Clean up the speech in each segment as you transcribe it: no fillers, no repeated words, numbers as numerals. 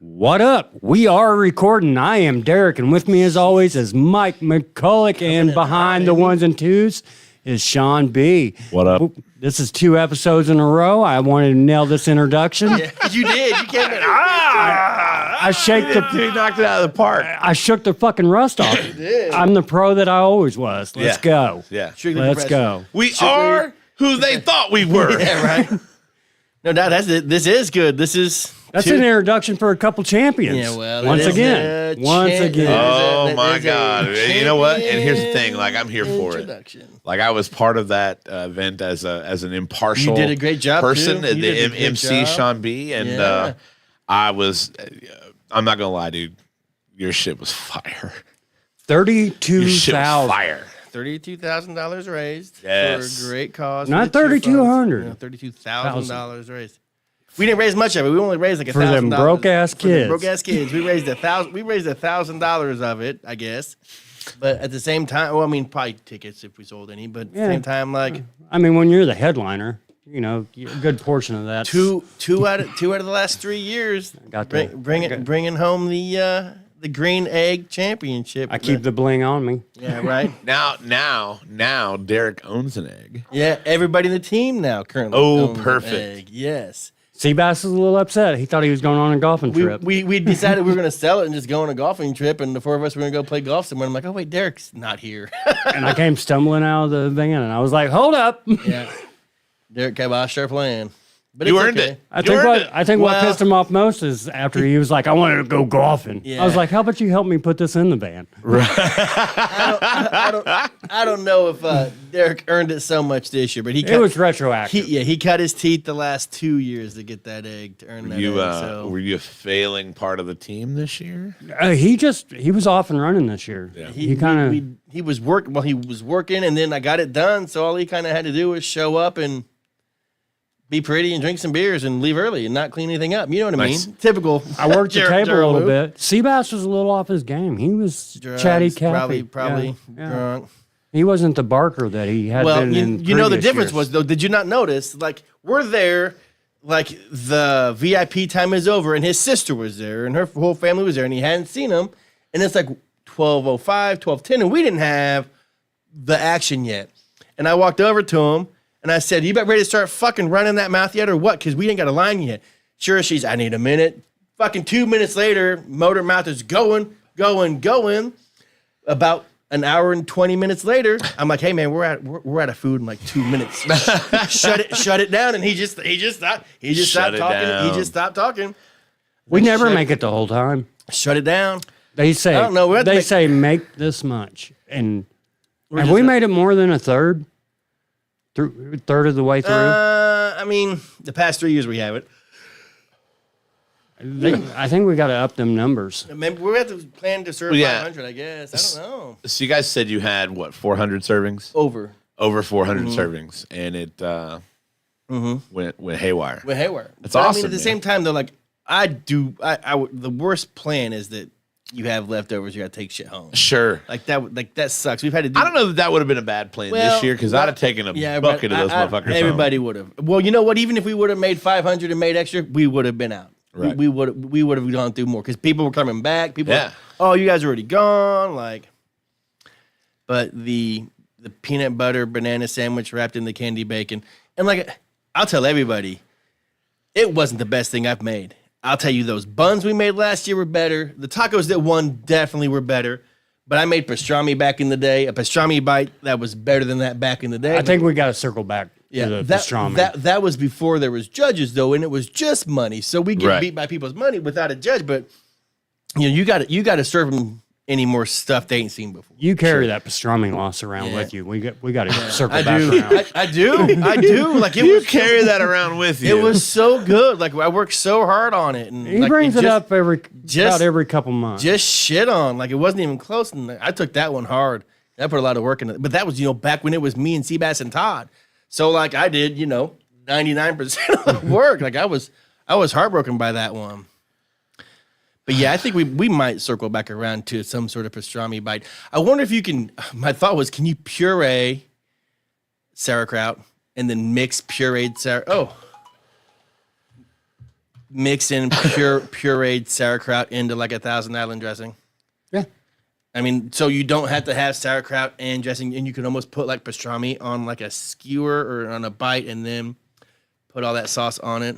What up? We are recording. I am Derek, and with me, as always, is Mike McCulloch, and behind the ones and twos is Sean B. What up? This is 2 episodes in a row. I wanted to nail this introduction. Yeah, you did. You came in. I shake the. He knocked it out of the park. I shook the fucking rust off. I'm the pro that I always was. Let's go. Yeah. Let's go. We are who they thought we were. Yeah, right. No doubt. That's it. This is good. This is. That's an introduction for a couple champions. Yeah, well, once again. Oh my God! You know what? And here's the thing: like, I'm here for it. Like, I was part of that event as an impartial. You did a great job, person, too. the MC Sean B. And I was. I'm not gonna lie, dude. Your shit was fire. $32,000. Fire. $32,000 raised for a great cause. Not $3,200. $32,000 raised. We didn't raise much of it. We only raised like $1,000 for them broke ass kids. Broke ass kids. We raised $1,000 of it, I guess. But at the same time, well, I mean, probably tickets if we sold any. But at the same time, like, I mean, when you're the headliner, you know, a good portion of that. Two out of the last 3 years. Bringing home the Green Egg Championship. I keep the bling on me. Yeah, right. Now, Derek owns an egg. Yeah, everybody in the team now currently. Oh, owns perfect. An egg. Yes. Seabass is a little upset. He thought he was going on a golfing trip. We decided we were going to sell it and just go on a golfing trip, and the 4 of us were going to go play golf somewhere. I'm like, oh wait, Derek's not here. And I came stumbling out of the van, and I was like, hold up. Yeah. Derek Kibosh our plan. But You earned it. I think what pissed him off most is after he was like, I wanted to go golfing. Yeah. I was like, how about you help me put this in the van? I don't know if Derek earned it so much this year, but it was retroactive. He cut his teeth the last 2 years to get that egg, to earn that egg. Were you a failing part of the team this year? He was off and running this year. Yeah. He was working, and then I got it done, so all he kind of had to do was show up and be pretty and drink some beers and leave early and not clean anything up. You know what I mean? Typical. I worked the table a little bit. Seabass was a little off his game. He was chatty Cathy. Probably drunk. He wasn't the barker that he had been in you know, the difference years. was, though, did you not notice? Like, we're there, like, the VIP time is over, and his sister was there, and her whole family was there, and he hadn't seen them. And it's like 12:05, 12:10, and we didn't have the action yet. And I walked over to him, and I said, you about ready to start fucking running that mouth yet or what? Because we ain't got a line yet. Sure, I need a minute. Fucking 2 minutes later, motor mouth is going. About an hour and 20 minutes later, I'm like, hey man, we're out of food in like 2 minutes. Shut it down. And he just stopped talking. He just stopped talking. We never make it the whole time. Shut it down. They say, I don't know. They say make this much. And have we made it more than a third? Third of the way through? I mean, the past 3 years we have it. I think we got to up them numbers. Maybe we have to plan to serve 500, I guess. I don't know. So you guys said you had, 400 servings? Over 400 servings. And it went haywire. That's awesome, I mean, at the same time, though, like, the worst plan is that you have leftovers, you got to take shit home. Sure. Like that sucks. We've had to do. I don't know that would have been a bad plan this year because I'd have taken a bucket of those motherfuckers. Everybody would have. Well, you know what? Even if we would have made 500 and made extra, we would have been out. Right. We would have gone through more because people were coming back. People, oh, you guys are already gone. Like, but the peanut butter banana sandwich wrapped in the candy bacon, and like, I'll tell everybody, it wasn't the best thing I've made. I'll tell you, those buns we made last year were better. The tacos that won definitely were better. But I made pastrami back in the day, a pastrami bite that was better than that back in the day. I think we got to circle back to the pastrami. That was before there was judges, though, and it was just money. So we get beat by people's money without a judge. But you got to serve them any more stuff they ain't seen before. You carry that pastrami loss around with you. We got to circle back around. I do. Like you carry that around with you. It was so good. Like I worked so hard on it, and he brings it up about every couple months. Just shit on. Like it wasn't even close. And I took that one hard. I put a lot of work in it. But that was back when it was me and Seabass and Todd. So like I did 99% of the work. Like I was heartbroken by that one. But yeah, I think we might circle back around to some sort of pastrami bite. I wonder if you can. My thought was, can you puree sauerkraut and then mix pureed sauerkraut? Oh, mixing pureed sauerkraut into like a Thousand Island dressing. Yeah. I mean, so you don't have to have sauerkraut and dressing, and you can almost put like pastrami on like a skewer or on a bite, and then put all that sauce on it.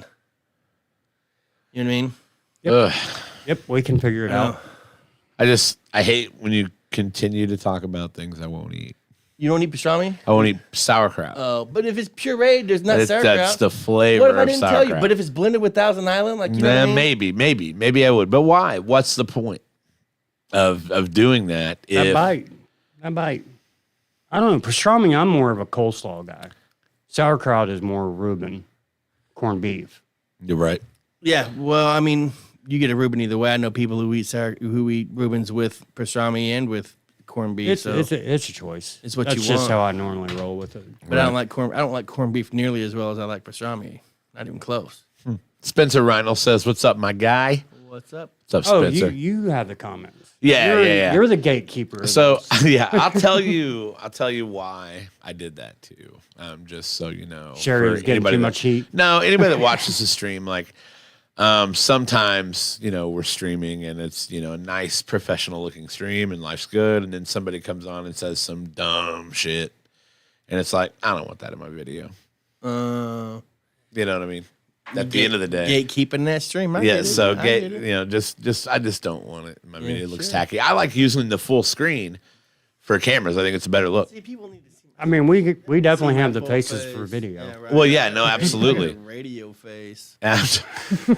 You know what I mean? Yep. Yep, we can figure it out. I hate when you continue to talk about things I won't eat. You don't eat pastrami? I won't eat sauerkraut. Oh, but if it's pureed, there's not sauerkraut. That's the flavor What if I of didn't sauerkraut. tell you? But if it's blended with Thousand Island, like you know what I mean? Maybe I would. But why? What's the point of doing that? That bite. I don't know. Pastrami, I'm more of a coleslaw guy. Sauerkraut is more Reuben, corned beef. You're right. Yeah. Well, I mean, you get a Reuben either way. I know people who eat Reubens with pastrami and with corned beef. It's so a choice. It's what That's you just want. how I normally roll with it. But I don't like corned beef nearly as well as I like pastrami. Not even close. Spencer Reinl says, "What's up, my guy? What's up? What's up, Oh, Spencer?" you have the comments. Yeah. You're the gatekeeper. So yeah, I'll tell you why I did that too. Just so you know, Sherry was getting too much heat. No, anybody that watches the stream, like sometimes we're streaming and it's a nice professional looking stream and life's good, and then somebody comes on and says some dumb shit, and it's like I don't want that in my video. You know what I mean? At the end of the day, gatekeeping that stream. So I just don't want it. My video looks tacky. I like using the full screen for cameras. I think it's a better look. See, people need to see. I mean, we definitely have the faces for video. Yeah, right. Well, yeah, no, absolutely. Radio face. That's a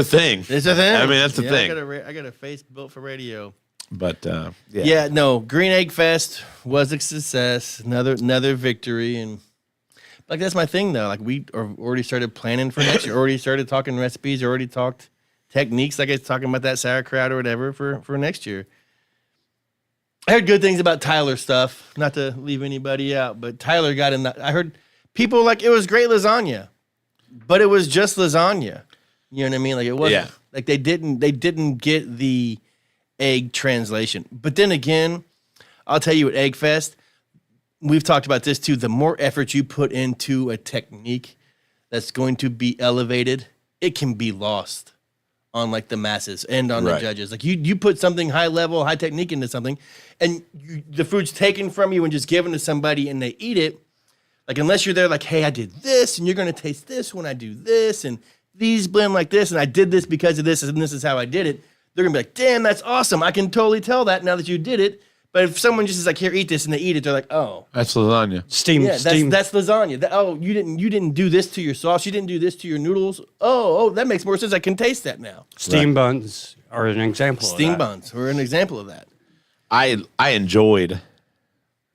thing. It's a thing. I mean, that's the thing. I got a face built for radio. But Yeah, no. Green Egg Fest was a success. Another victory, and like that's my thing though. Like we are already started planning for next year. Already started talking recipes. Already talked techniques. Like I was talking about that sauerkraut or whatever for next year. I heard good things about Tyler stuff. Not to leave anybody out, but Tyler got in. I heard people like it was great lasagna, but it was just lasagna. You know what I mean? Like it wasn't like they didn't get the egg translation. But then again, I'll tell you at Egg Fest, we've talked about this too. The more effort you put into a technique that's going to be elevated, it can be lost on like the masses and on the judges. Like you put something high level, high technique into something, and the food's taken from you and just given to somebody and they eat it. Like unless you're there, like, hey, I did this, and you're gonna taste this when I do this, and these blend like this, and I did this because of this, and this is how I did it. They're gonna be like, damn, that's awesome. I can totally tell that now that you did it. But if someone just is like, here, eat this, and they eat it, they're like, oh, that's lasagna. Steam. that's lasagna. You didn't do this to your sauce. You didn't do this to your noodles. Oh, that makes more sense. I can taste that now. Steam buns are an example. Steam of that. buns were an example of that. I enjoyed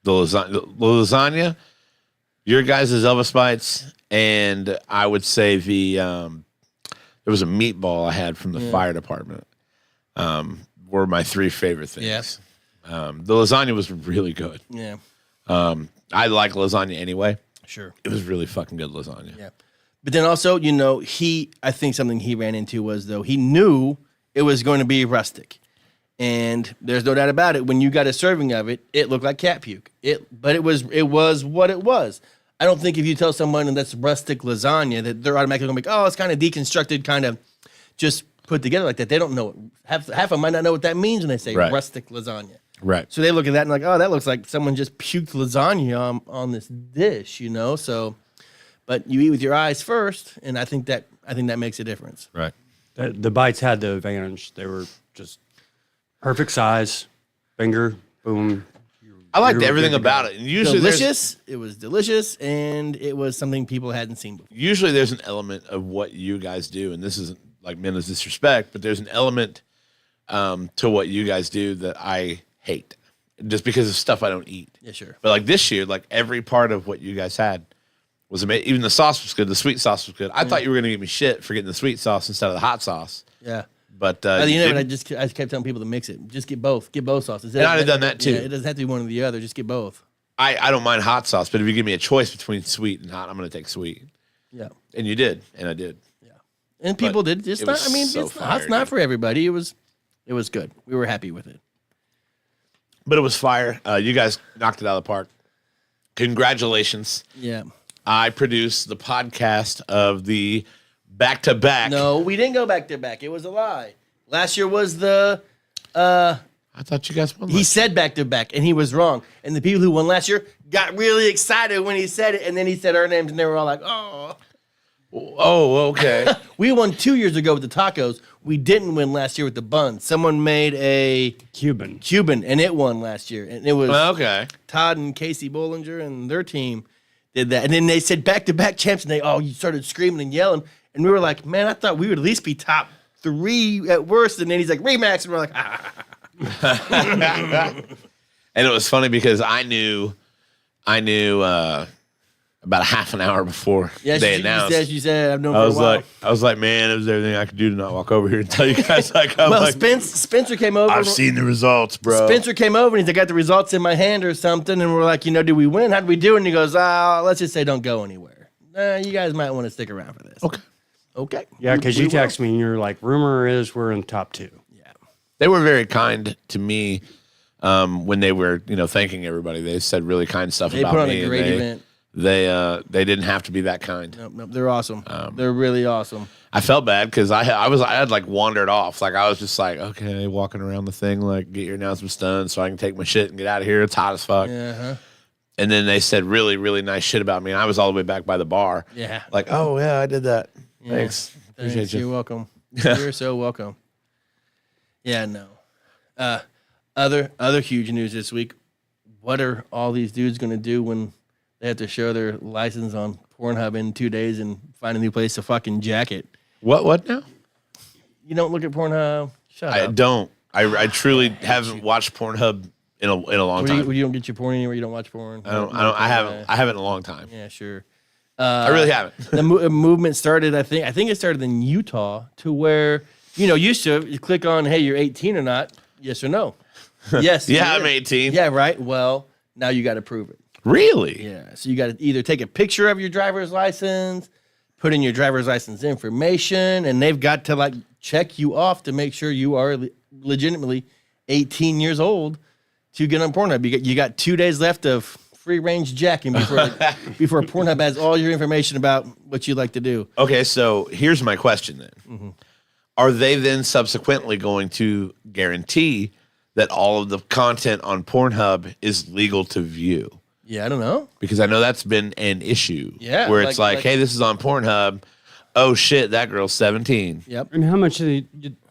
the lasagna. Your guys' Elvis bites, and I would say there was a meatball I had from the fire department. Were my three favorite things. Yes. The lasagna was really good. Yeah. I like lasagna anyway. Sure. It was really fucking good lasagna. Yeah. But then also, I think something he ran into was, though, he knew it was going to be rustic. And there's no doubt about it. When you got a serving of it, it looked like cat puke. But it was what it was. I don't think if you tell someone that's rustic lasagna that they're automatically going to be like, oh, it's kind of deconstructed, kind of just put together like that. They don't know. Half of them might not know what that means when they say rustic lasagna. Right. So they look at that and like, oh, that looks like someone just puked lasagna on this dish, So, but you eat with your eyes first, and I think that makes a difference. Right. The bites had the advantage. They were just perfect size, finger, boom. I liked everything about it. And usually delicious. It was delicious, and it was something people hadn't seen before. Usually there's an element of what you guys do, and this isn't like meant as disrespect, but there's an element to what you guys do that I hate, just because of stuff I don't eat. Yeah, sure. But like this year, like every part of what you guys had was amazing. Even the sauce was good. The sweet sauce was good. I thought you were going to give me shit for getting the sweet sauce instead of the hot sauce. Yeah. But I just kept telling people to mix it. Just get both. Get both sauces. And I'd have done that too. Yeah, it doesn't have to be one or the other. Just get both. I don't mind hot sauce, but if you give me a choice between sweet and hot, I'm going to take sweet. Yeah. And you did, and I did. Yeah. And people did. It's not. I mean, so it's not for everybody. It was good. We were happy with it. But it was fire. You guys knocked it out of the park. Congratulations. Yeah. I produced the podcast of the back to back. No, we didn't go back to back. It was a lie. Last year was the. I thought you guys won. He said back to back, and he was wrong. And the people who won last year got really excited when he said it, and then he said our names, and they were all like, "Oh, okay." We won 2 years ago with the tacos. We didn't win last year with the buns. Someone made a Cuban, and it won last year, and it was okay. Todd and Casey Bollinger and their team did that, and then they said back to back champs, and they started screaming and yelling, and we were like, "Man, I thought we would at least be top 3 at worst," and then he's like, "Remax," and we're like, "Ah." And it was funny because I knew about a half an hour before they announced. You said I've known for a while. I was like, man, it was everything I could do to not walk over here and tell you guys. Spencer came over. I've seen the results, bro. Spencer came over and he's like, I got the results in my hand or something, and we're like, did we win? How'd we do? And he goes, let's just say don't go anywhere. You guys might want to stick around for this. Okay. Yeah, because you text me and you're like, rumor is we're in the top 2. They were very kind to me when they were, thanking everybody. They said really kind stuff about me. They put on a great event. They didn't have to be that kind. Nope, they're awesome. They're really awesome. I felt bad because I had like wandered off. Like I was just like, okay, walking around the thing, like get your announcements done so I can take my shit and get out of here. It's hot as fuck. Uh-huh. And then they said really, really nice shit about me. And I was all the way back by the bar. Yeah. Like, oh yeah, I did that. Yeah. Thanks. Appreciate you. You're welcome. You're so welcome. Yeah, no. Other huge news this week. What are all these dudes going to do when they have to show their license on Pornhub in 2 days and find a new place to fucking jack it? What now? You don't look at Pornhub? Shut up. I don't. I truly haven't watched Pornhub in a long time. You don't get your porn anywhere. You don't watch porn. I haven't in a long time. Yeah, sure. I really haven't. The movement started. I think it started in Utah to where used to you click on, hey, you're 18 or not? Yes or no? Yes. Yeah, I'm 18. Yeah, right. Well, now you got to prove it. Really? Yeah. So you got to either take a picture of your driver's license, put in your driver's license information, and they've got to check you off to make sure you are legitimately 18 years old to get on Pornhub. You got 2 days left of free range jacking before Pornhub has all your information about what you like to do. Okay, so here's my question then. Mm-hmm. Are they then subsequently going to guarantee that all of the content on Pornhub is legal to view? Yeah, I don't know. Because I know that's been an issue. Yeah. Where it's like, hey, this is on Pornhub. Oh, shit, that girl's 17. Yep. And how much of the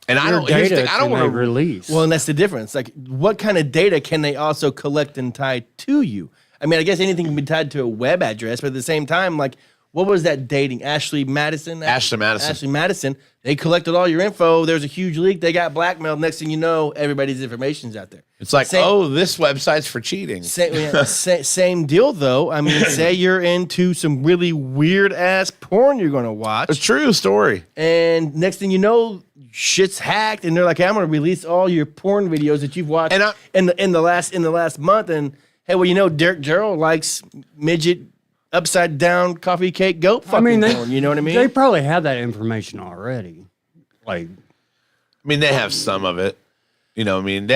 I don't want to release? Well, and that's the difference. Like, what kind of data can they also collect and tie to you? I mean, I guess anything can be tied to a web address, but at the same time, like, what was that dating? Ashley Madison? Ashley Madison. They collected all your info. There's a huge leak. They got blackmailed. Next thing you know, everybody's information's out there. It's like, this website's for cheating. Same deal, though. I mean, say you're into some really weird-ass porn you're going to watch. It's a true story. And next thing you know, shit's hacked, and they're like, hey, I'm going to release all your porn videos that you've watched in the last month. And, hey, well, Derek Gerald likes midget upside down coffee cake goat fucking porn. You know what I mean? They probably have that information already. They have some of it. They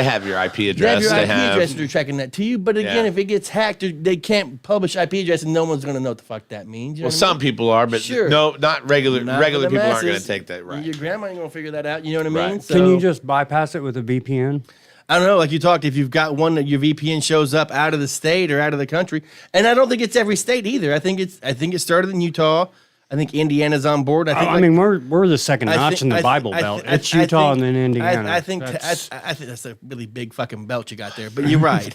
have your IP address. They have your IP address and they're tracking that to you. But again, if it gets hacked, they can't publish IP address and no one's going to know what the fuck that means. Some people are, but no, not regular. Regular people aren't going to take that right. Your grandma ain't going to figure that out. You know what I mean? Right. So, can you just bypass it with a VPN? I don't know, like you talked, if you've got one that your VPN shows up out of the state or out of the country, and I don't think it's every state either. I think it started in Utah. I think Indiana's on board. I mean, we're the second notch in the Bible Belt. It's Utah and then Indiana. I think that's a really big fucking belt you got there. But you're right.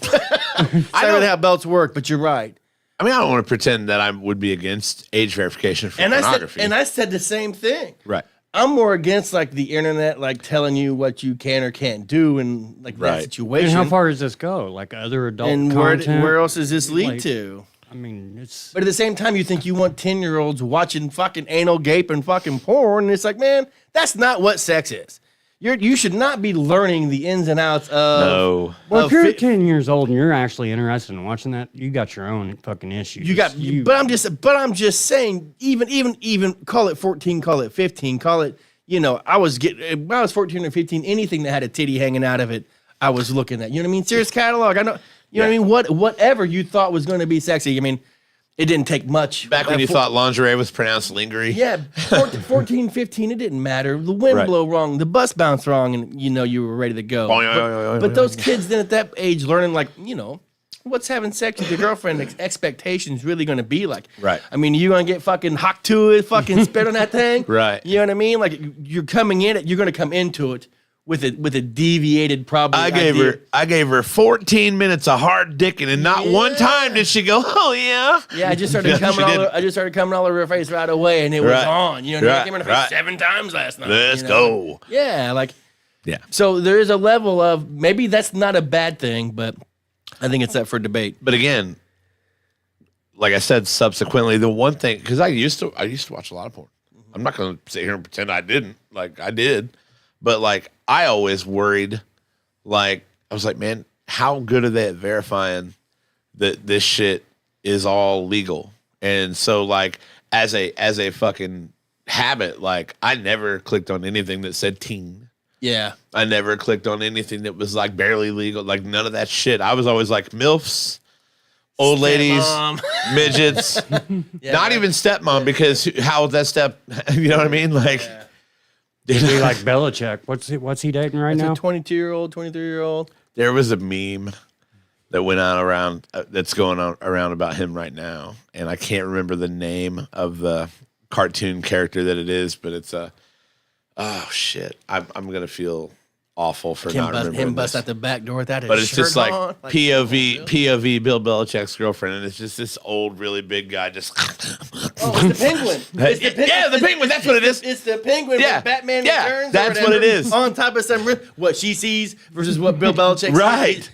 I don't know how belts work, but you're right. I mean, I don't want to pretend that I would be against age verification for pornography. I said the same thing. Right. I'm more against the internet, telling you what you can or can't do, and that situation. And how far does this go? Like other adult content? And where else does this lead to? I mean, it's. But at the same time, you think you want 10-year-olds watching fucking anal gape and fucking porn, and it's like, man, that's not what sex is. You should not be learning the ins and outs of. No. Well, if you're 10 years old and you're actually interested in watching that, you got your own fucking issues. But I'm just saying, even call it 14, call it 15, call it. When I was 14 or 15, anything that had a titty hanging out of it, I was looking at. You know what I mean? Serious catalog. I know. You know what I mean? Whatever you thought was going to be sexy. I mean, It didn't take much. Back when you thought lingerie was pronounced lingerie. Yeah, 14, 15, it didn't matter. The wind blow wrong, the bus bounced wrong, and you were ready to go. But those kids then at that age learning, like, what's having sex with your girlfriend expectations really going to be like? Right. I mean, you're going to get fucking hot to it, fucking spit on that thing? Right. You know what I mean? Like, you're coming in it, you're going to come into it with a deviated probably I gave her 14 minutes of hard dicking, and not one time did she go, oh yeah. Yeah, I just started coming all over her face right away, and it was on. You know, I came in her face 7 times last night. Let's go. Yeah, yeah. So there is a level of maybe that's not a bad thing, but I think it's up for debate. But again, like I said, subsequently, the one thing, because I used to watch a lot of porn. I'm not going to sit here and pretend I didn't. Like, I did. But, like, I always worried, like, I was like, man, how good are they at verifying that this shit is all legal? And so, like, as a fucking habit, like, I never clicked on anything that said teen. Yeah. I never clicked on anything that was, like, barely legal. Like, none of that shit. I was always like, MILFs, old ladies, midgets, not even stepmom, because how would that step, you know what I mean? Like, it'd be like Belichick. What's he dating right now? A 22-year-old, 23-year-old. there was a meme that went on around, that's going on around about him right now. And I can't remember the name of the cartoon character that it is, but it's oh shit. I'm going to feel awful for not remembering him bust this. out the back door with that. But it's just like on. POV Bill Belichick's girlfriend, and it's just this old, really big guy just. Oh, it's the penguin. It's the penguin. Yeah, the penguin. That's what it is. It's the penguin. Yeah. With Batman Yeah, Returns. that's what it is. On top of what she sees versus what Bill Belichick Right. sees.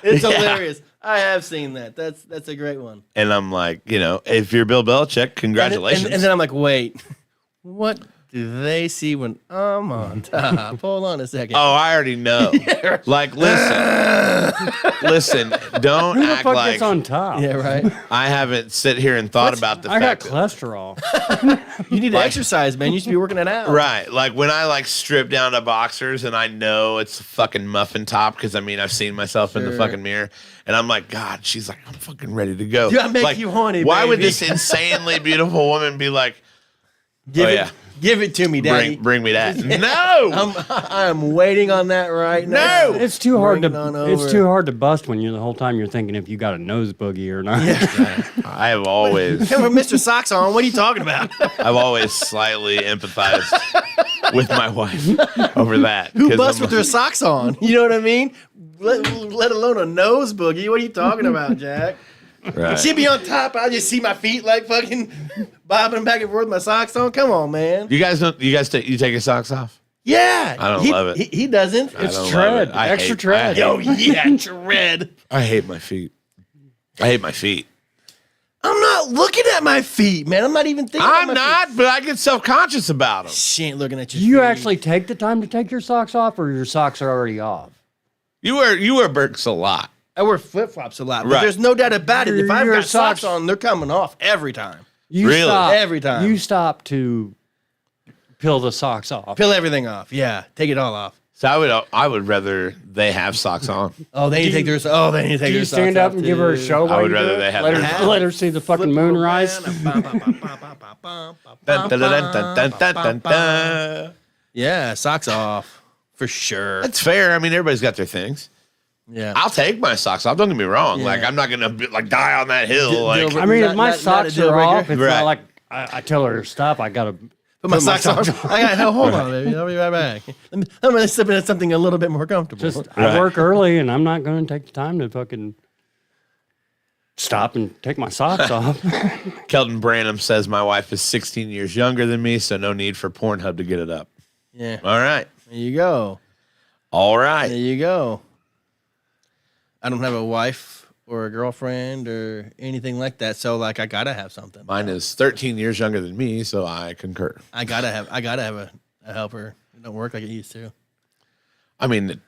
It's hilarious. I have seen that. That's a great one. And I'm like, if you're Bill Belichick, congratulations. And then I'm like, wait, what do they see when I'm on top? Hold on a second. Oh, I already know. Like, listen, don't Who the act fuck like gets on top? Yeah, right. I haven't sit here and thought about the I got fact that, cholesterol. You need to exercise, man. You should be working it out. right, like when I like strip down to boxers and I know it's a fucking muffin top because I've seen myself in the fucking mirror and I'm like, God, she's like, I'm fucking ready to go. Dude, I make like, you horny, Why would baby. this insanely beautiful woman be like, Give it to me, Daddy. bring me that? No, I'm waiting on that right now. No! It's too hard Bring it on to. It's over. too hard to bust when you're the whole time you're thinking if you got a nose boogie or not. I have always. Hey, with Mr. Socks on, what are you talking about? I've always slightly empathized with my wife over that. Who 'cause busts I'm with their socks on? You know what I mean? Let alone a nose boogie. What are you talking about, Jack? right. She'd be on top. I just see my feet like fucking bobbing back and forth with my socks on. Come on, man. You guys don't. You take your socks off? Yeah. I don't love it. He doesn't. I It's don't tread. love it. I Extra hate- tread. Yo, yeah, tread. I hate my feet. I hate my feet. I'm not looking at my feet, man. I'm not even thinking. I'm about my not, Feet. but I get self-conscious about them. She ain't looking at your Do you feet. actually take the time to take your socks off, or your socks are already off? You wear Birks a lot. I wear flip flops a lot, but Right. there's no doubt about it. If I've Your got socks socks- on, they're coming off every time. You Really? stop Every time. You stop to peel the socks off. Peel everything off. Yeah, take it all off. So I would rather they have socks on. Oh, they need to take their. Oh, they need to take Do their you socks stand up off, and give her a too. show? I while would you do rather it? they have let their- her, let her see the fucking moon rise. Dun, dun, dun, dun, dun, dun, dun, dun. Yeah, socks off for sure. That's fair. I mean, everybody's got their things. Yeah. I'll take my socks off. Don't get me wrong. Yeah. Like I'm not gonna like die on that hill. Deal Like breaker. I mean, Not- if my not a socks deal are breaker. off, it's Right. not like I tell her to stop. I gotta Put my socks on. I got. Hold on, baby. I'll be right back. I'm gonna slip into something a little bit more comfortable. just. Right. I work early, and I'm not going to take the time to fucking stop and take my socks off. Kelton Branham says my wife is 16 years younger than me, so no need for Pornhub to get it up. Yeah. All right. There you go. All There right. you go. I don't have a wife or a girlfriend or anything like that, so like I gotta have something. Mine is 13 years younger than me, so I concur. I gotta have a helper. It don't work like it used to. I mean,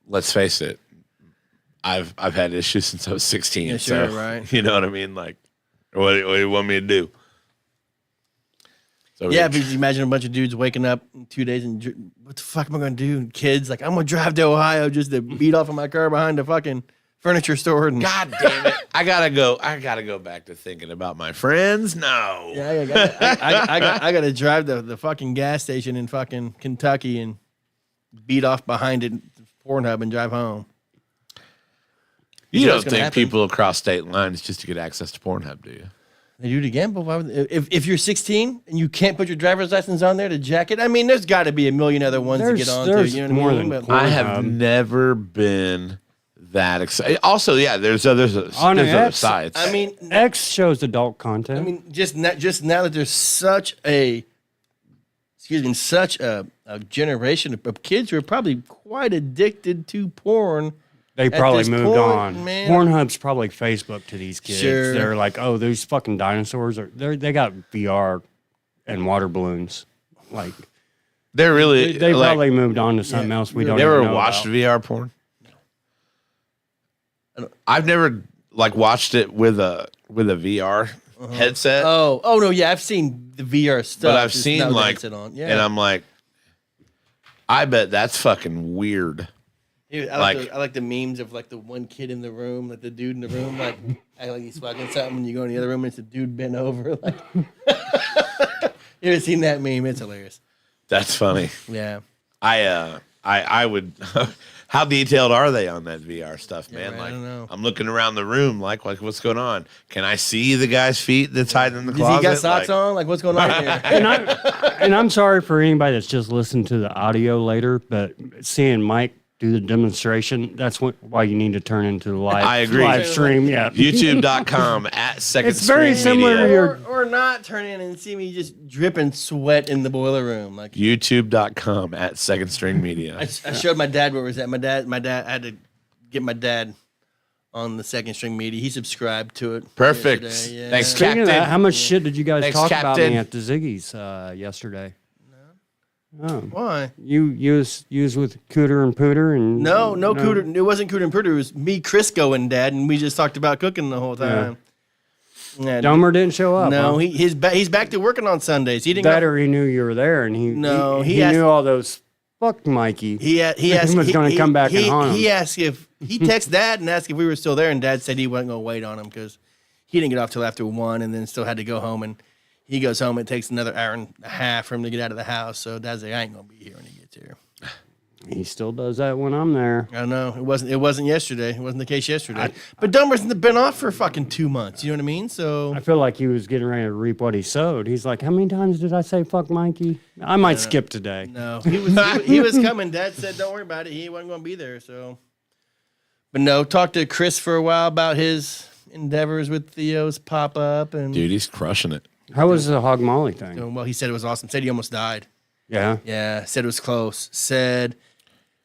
let's face it. I've had issues since I was 16. Yeah, sure, so, right. You know what I mean? Like, what do you want me to do? So Yeah, but you imagine a bunch of dudes waking up in 2 days and what the fuck am I gonna do? And kids like I'm gonna drive to Ohio just to beat off in my car behind a fucking furniture store. And God damn it! I gotta go back to thinking about my friends. No. Yeah, I gotta drive the fucking gas station in fucking Kentucky and beat off behind it, Pornhub, and drive home. You don't think people across state lines just to get access to Pornhub, do you? They do it again, but why would if you're 16 and you can't put your driver's license on there to jack it? I mean, there's got to be a million other ones to get on to. You know what I mean? Than I have never been that excited. Also, yeah, there's other sites. I mean, X shows adult content. I mean, just now that there's such a generation of kids who are probably quite addicted to porn. They probably moved point, on. Man. Pornhub's probably Facebook to these kids. Sure. They're like, oh, these fucking dinosaurs they got VR and water balloons. Like they're really they probably moved on to something else we don't. Never even know watched about. VR porn. I've never watched it with a VR headset. Oh no, yeah, I've seen the VR stuff, but I've seen and I'm like, I bet that's fucking weird. Dude, I like the memes of like the one kid in the room, like the dude in the room, like he's fucking something, and you go in the other room and it's a dude bent over. Like, you ever seen that meme? It's hilarious. That's funny. Yeah. I would. How detailed are they on that VR stuff, man? Right, like, I don't know. I'm looking around the room, like what's going on? Can I see the guy's feet that's hiding in the closet? Does he got socks on? Like, what's going on here? And I'm sorry for anybody that's just listened to the audio later, but seeing Mike do the demonstration, that's why you need to turn into the live stream. Yeah. YouTube.com @second stream. It's very similar to your or not turn in and see me just dripping sweat in the boiler room. Like YouTube.com @second string media. I showed my dad where it was at. My dad I had to get my dad on the second string media. He subscribed to it. Perfect. Yeah. Thanks, Speaking Captain. of that, how much shit did you guys Thanks, talk about Captain. me at the Ziggy's yesterday? Oh. Why? You was with Cooter and Pooter and No, Cooter. It wasn't Cooter and Pooter. It was me, Crisco, and Dad, and we just talked about cooking the whole time. Yeah. Dumber didn't show up. No, huh? he's back to working on Sundays. He didn't. Better he knew you were there, and he asked, knew all those. Fuck Mikey. He asked was going to come back and haunt him. He asked if he texted Dad and asked if we were still there, and Dad said he wasn't going to wait on him because he didn't get off till after 1, and then still had to go home. And he goes home. It takes another hour and a half for him to get out of the house. So Dad's like, I ain't going to be here when he gets here. He still does that when I'm there. I know it wasn't yesterday. It wasn't the case yesterday. But Dumber's been off for fucking 2 months. You know what I mean? So I feel like he was getting ready to reap what he sowed. He's like, how many times did I say fuck Mikey? I might skip today. No, he was coming. Dad said, don't worry about it. He wasn't going to be there. So, but no, talked to Chris for a while about his endeavors with Theo's pop up and Dude, he's crushing it. How was the Hog Molly thing? doing well. He said it was awesome. Said he almost died. Yeah. Yeah, said it was close. Said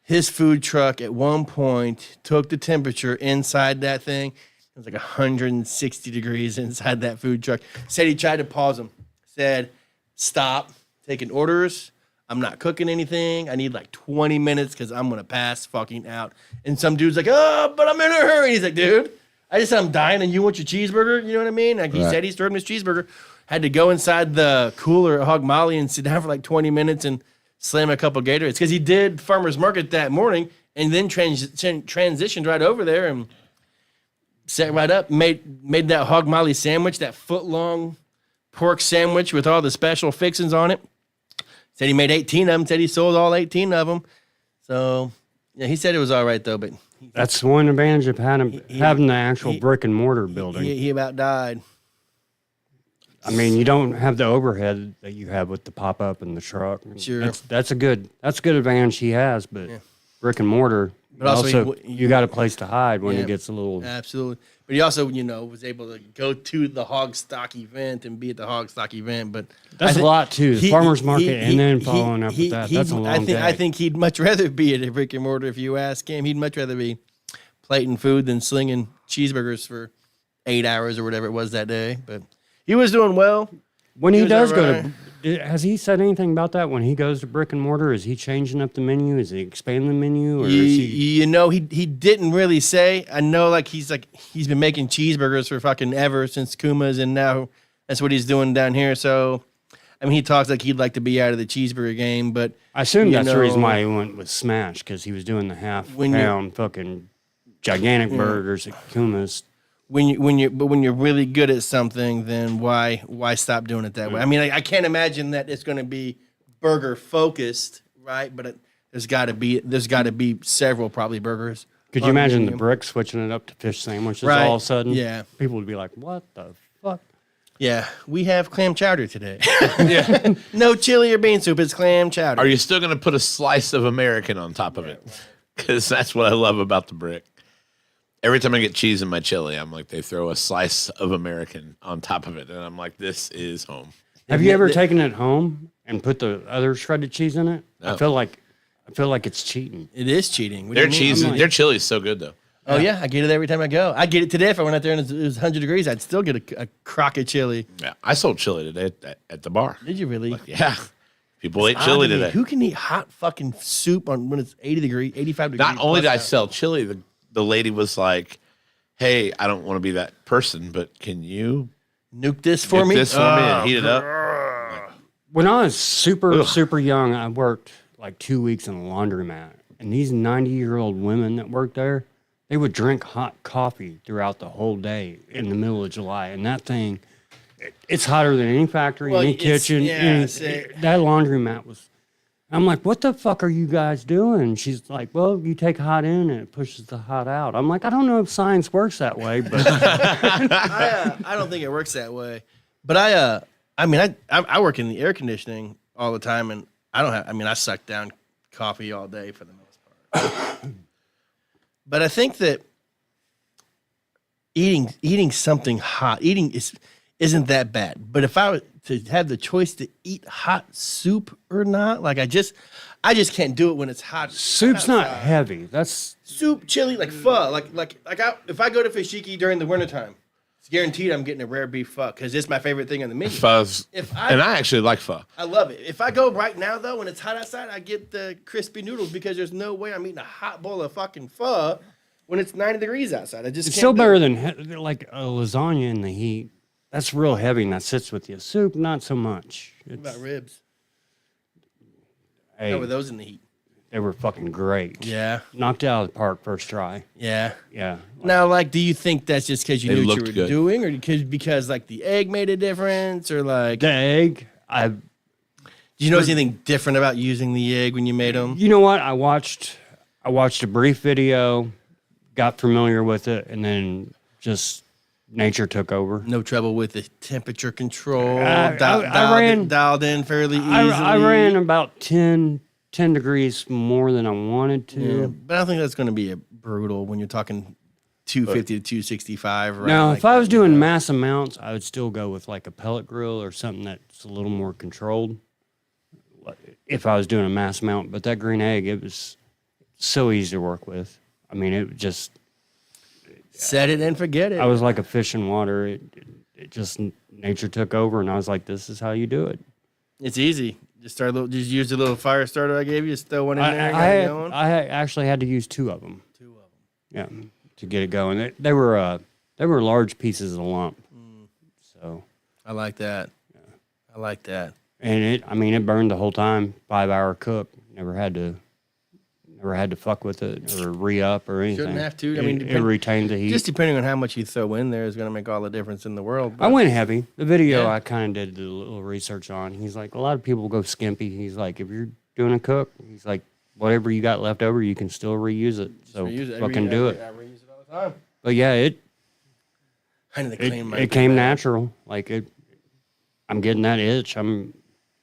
his food truck at one point took the temperature inside that thing. It was like 160 degrees inside that food truck. Said he tried to pause him. Said, stop taking orders. I'm not cooking anything. I need like 20 minutes because I'm going to pass fucking out. And some dude's like, oh, but I'm in a hurry. He's like, dude, I just said I'm dying and you want your cheeseburger? You know what I mean? Like he said he served him his cheeseburger. Had to go inside the cooler at Hog Molly and sit down for like 20 minutes and slam a couple Gatorades because he did farmer's market that morning and then transitioned right over there and set right up, made that Hog Molly sandwich, that foot-long pork sandwich with all the special fixings on it. Said he made 18 of them. Said he sold all 18 of them. So, yeah, he said it was all right, though. But That's one advantage of having the actual brick and mortar building. he about died. I mean, you don't have the overhead that you have with the pop up and the truck. Sure. That's a good advantage he has, but brick and mortar. But also you got a place to hide when it gets a little. Absolutely. But he also, was able to go to the hog stock event and be at the hog stock event. But that's a lot too. The farmer's market and then following up with that. That's a long day. I think he'd much rather be at a brick and mortar if you ask him. He'd much rather be plating food than slinging cheeseburgers for 8 hours or whatever it was that day. But he was doing well. When he does go to, has he said anything about that? When he goes to brick and mortar, is he changing up the menu? Is he expanding the menu? Or is he? He didn't really say. I know, he's been making cheeseburgers for fucking ever since Kuma's, and now that's what he's doing down here. So, I mean, he talks like he'd like to be out of the cheeseburger game, but I assume that's the reason why he went with Smash because he was doing the half pound fucking gigantic burgers at Kuma's. When you're really good at something, then why stop doing it that way? I mean, I can't imagine that it's going to be burger focused, right? But there's got to be several probably burgers. Could you imagine the Brick switching it up to fish sandwiches all of a sudden? Yeah, people would be like, "What the fuck?" Yeah, we have clam chowder today. Yeah, no chili or bean soup. It's clam chowder. Are you still going to put a slice of American on top of it? Because that's what I love about the Brick. Every time I get cheese in my chili, I'm like, they throw a slice of American on top of it, and I'm like, this is home. Have you ever taken it home and put the other shredded cheese in it? No. I feel like it's cheating. It is cheating. Their cheese, their chili is so good though. Oh yeah, I get it every time I go. I get it today. If I went out there and it was 100 degrees, I'd still get a crock of chili. Yeah, I sold chili today at the bar. Did you really? Yeah. People ate chili today. Who can eat hot fucking soup when it's 80 degrees, 85 degrees? Not only did I sell chili, the lady was like, "Hey, I don't want to be that person, but can you nuke this for me? And heat it up?" When I was super young, I worked like 2 weeks in a laundromat, and these 90-year-old women that worked there, they would drink hot coffee throughout the whole day in the middle of July, and that thing, it's hotter than any factory, any kitchen. That laundromat was. I'm like, what the fuck are you guys doing? She's like, well, you take hot in and it pushes the hot out. I'm like, I don't know if science works that way, but I don't think it works that way. But I work in the air conditioning all the time, and I suck down coffee all day for the most part. But I think that eating something hot, isn't that bad. But if I were to have the choice to eat hot soup or not, like I just can't do it when it's hot. Soup's not heavy. That's soup, chili, like pho. If I go to Fushiki during the wintertime, it's guaranteed I'm getting a rare beef pho because it's my favorite thing on the menu. Pho's, and I actually like pho. I love it. If I go right now though, when it's hot outside, I get the crispy noodles because there's no way I'm eating a hot bowl of fucking pho when it's 90 degrees outside. It's still better than like a lasagna in the heat. That's real heavy and that sits with you. Soup, not so much. What about ribs? Hey, how were those in the heat? They were fucking great. Yeah. Knocked out of the park first try. Yeah. Yeah. Now, do you think that's just because you knew what you were doing, or because the egg made a difference, or the egg? Do you notice anything different about using the egg when you made them? You know what? I watched a brief video, got familiar with it, and then just nature took over. No trouble with the temperature control. I dialed in fairly easily. I ran about 10 degrees more than I wanted to. Yeah, but I don't think that's going to be brutal when you're talking 250 to 265. Right? Now, if I was doing mass amounts, I would still go with like a pellet grill or something that's a little more controlled. If I was doing a mass amount, but that green egg, it was so easy to work with. I mean, it just set it and forget it. I was like a fish in water. It just nature took over, and I was like, "This is how you do it." It's easy. Just use the little fire starter I gave you. Just throw one in there. And get it going. I actually had to use two of them. Yeah, to get it going. They were large pieces of the lump. So I like that. Yeah. I like that. And it burned the whole time. 5-hour cook. Never had to fuck with it or re-up or anything. Shouldn't have to. It retained the heat. Just depending on how much you throw in there is going to make all the difference in the world. But I went heavy. The video I kind of did a little research on. He's like, a lot of people go skimpy. He's like, if you're doing a cook, he's like, whatever you got left over, you can still reuse it. So fucking do it. I reuse it all the time. But yeah, it came natural. Like I'm getting that itch.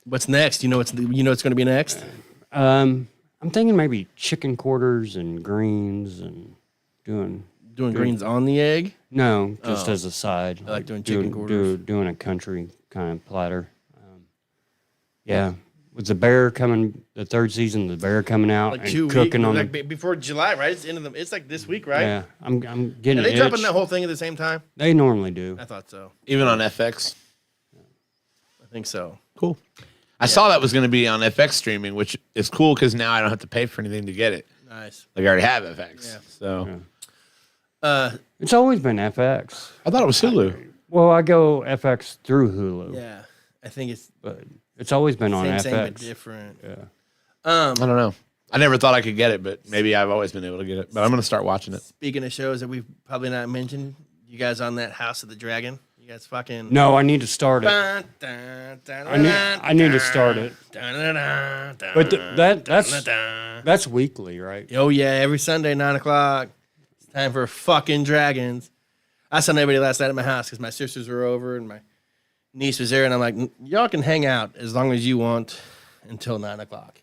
What's next? You know what's going to be next? I'm thinking maybe chicken quarters and greens and doing greens on the egg. No, just as a side. I like doing chicken quarters. Doing a country kind of platter. Yeah, with the bear coming, the third season, the bear coming out and cooking on before July, right? It's it's like this week, right? Yeah, I'm getting. Are they dropping that whole thing at the same time? They normally do. I thought so. Even on FX. I think so. Cool. I saw that was going to be on FX streaming, which is cool because now I don't have to pay for anything to get it. Nice. Like I already have FX. Yeah. So. Yeah. It's always been FX. I thought it was Hulu. Well, I go FX through Hulu. Yeah, I think it's. But it's always been on FX. Same but different. Yeah. I don't know. I never thought I could get it, but maybe I've always been able to get it. But I'm going to start watching it. Speaking of shows that we've probably not mentioned, you guys on that House of the Dragon? You guys fucking... No, I need to start it. I need to start it. But that's weekly, right? Oh, yeah, every Sunday, 9 o'clock. It's time for fucking dragons. I saw nobody last night at my house because my sisters were over and my niece was there. And I'm like, y'all can hang out as long as you want until 9 o'clock.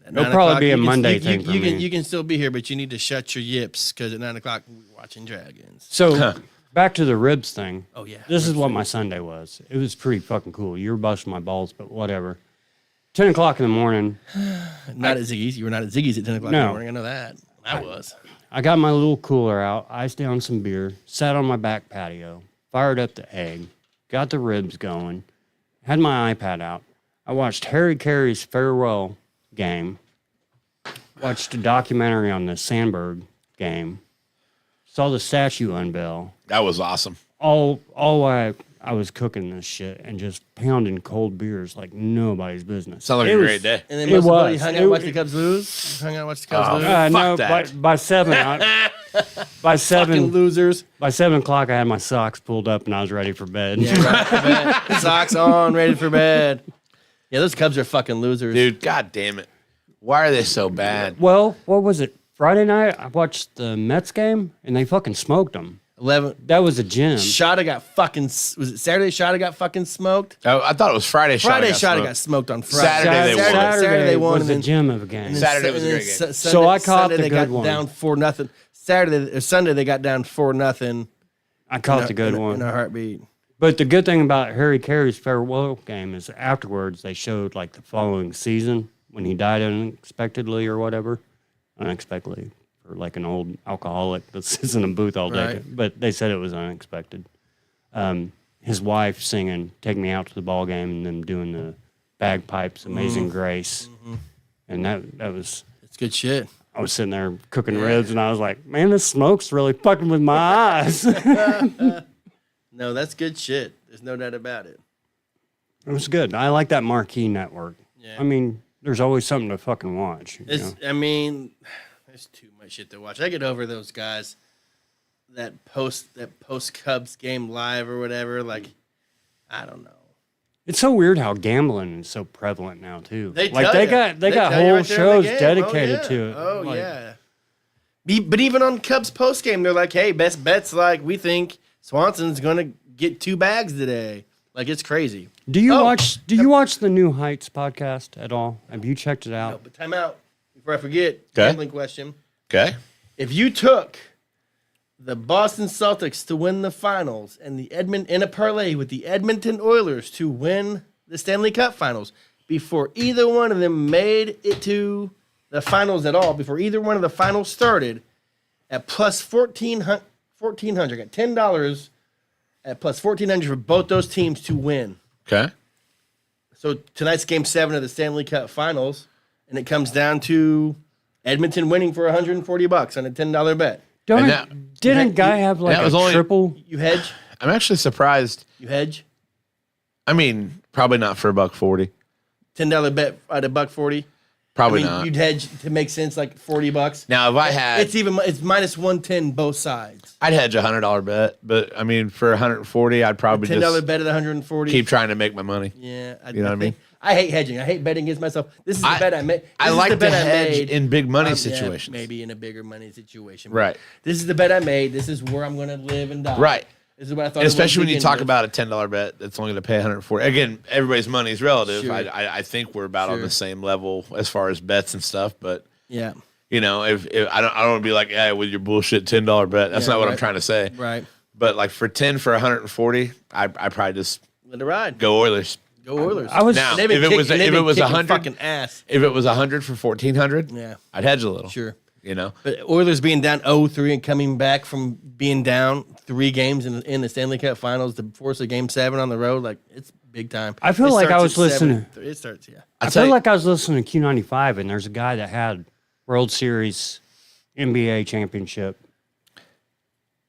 It'll probably be a Monday thing for me. You can still be here, but you need to shut your yips because at 9 o'clock we're watching dragons. So back to the ribs thing. Oh, yeah. This is what my Sunday was. It was pretty fucking cool. You were busting my balls, but whatever. 10 o'clock in the morning. Not at Ziggy's. You were not at Ziggy's at 10 o'clock in the morning. I know that. I was. I got my little cooler out, iced down some beer, sat on my back patio, fired up the egg, got the ribs going, had my iPad out. I watched Harry Carey's farewell game, watched a documentary on the Sandberg game, saw the statue unveil. That was awesome. All I was cooking this shit and just pounding cold beers like nobody's business. Sounds like a great day. And then most of you hung out and watched the Cubs lose? Hung out and watched the Cubs lose? No, that. by 7, by 7, Fucking losers. by 7 o'clock, I had my socks pulled up and I was ready for bed. Yeah, right for bed. Socks on, ready for bed. Yeah, those Cubs are fucking losers. Dude, god damn it. Why are they so bad? Well, what was it? Friday night, I watched the Mets game and they fucking smoked them. 11. That was a gym. Shada got fucking... Was it Saturday Shada got fucking smoked? Oh, I thought it was Friday. Friday Shada got smoked on Friday. Saturday they won. was a gym of a game. Saturday was a great game. So I caught Sunday the they good got one. down 4-0. Sunday they got down 4-0. I caught the good in one. a heartbeat. But the good thing about Harry Carey's farewell game is afterwards they showed like the following season when he died unexpectedly or whatever. Unexpectedly. Or like an old alcoholic that sits in a booth all day. Right. But they said it was unexpected. His wife singing "Take Me Out to the Ball Game" and them doing the bagpipes, "Amazing Grace," and that was. It's good shit. I was sitting there cooking ribs, and I was like, "Man, this smoke's really fucking with my eyes." No, that's good shit. There's no doubt about it. It was good. I like that marquee network. Yeah. I mean, there's always something to fucking watch. You know? I mean, there's too much shit to watch. I get over those guys that post Cubs game live or whatever. Like, I don't know. It's so weird how gambling is so prevalent now too. They got tell you whole right there in shows the game. dedicated to it. Oh Like, yeah. But even on Cubs post game, they're like, "Hey, best bets. Like, we think Swanson's gonna get 2 bags today." Like, it's crazy. Do you watch the New Heights podcast at all? Have you checked it out? No, but time out before I forget. Okay. Gambling question. Okay. If you took the Boston Celtics to win the finals and in a parlay with the Edmonton Oilers to win the Stanley Cup finals before either one of them made it to the finals at all, before either one of the finals started, at plus 1,400, I got $10 at plus 1,400 for both those teams to win. Okay. So tonight's game 7 of the Stanley Cup finals, and it comes down to Edmonton winning for $140 on a $10 bet. Didn't Guy have like a triple? You hedge? I'm actually surprised. You hedge? I mean, probably not for $1.40. $10 bet at $1.40. Probably not. You'd hedge to make sense, like $40. Now, if I had, it's minus 110 both sides. I'd hedge a $100 bet, but I mean, for 140, I'd probably $10 just bet at 140. keep trying to make my money. Yeah, You know what I mean? I hate hedging. I hate betting against myself. This is the bet I made. I like to hedge in big money situations. Yeah, maybe in a bigger money situation. Right. This is the bet I made. This is where I'm going to live and die. Right. This is what I thought. Especially when you talk about a $10 bet that's only going to pay 140. Again, everybody's money is relative. Sure. I think we're about on the same level as far as bets and stuff. But yeah, you know, if I don't want to be like, hey, with your bullshit $10 bet. That's not what I'm trying to say. Right. But like for 10 for 140, I probably just let it ride. Go Oilers. Go Oilers. I was now if it was 100, fucking ass. If it was 100 for 1,400, yeah, I'd hedge a little. Sure. You know, but Oilers being down 0-3 and coming back from being down 3 games in the Stanley Cup Finals to force a Game 7 on the road, like it's big time. I feel like I was listening. It starts, yeah. I feel like I was listening to Q95, and there's a guy that had World Series, NBA championship,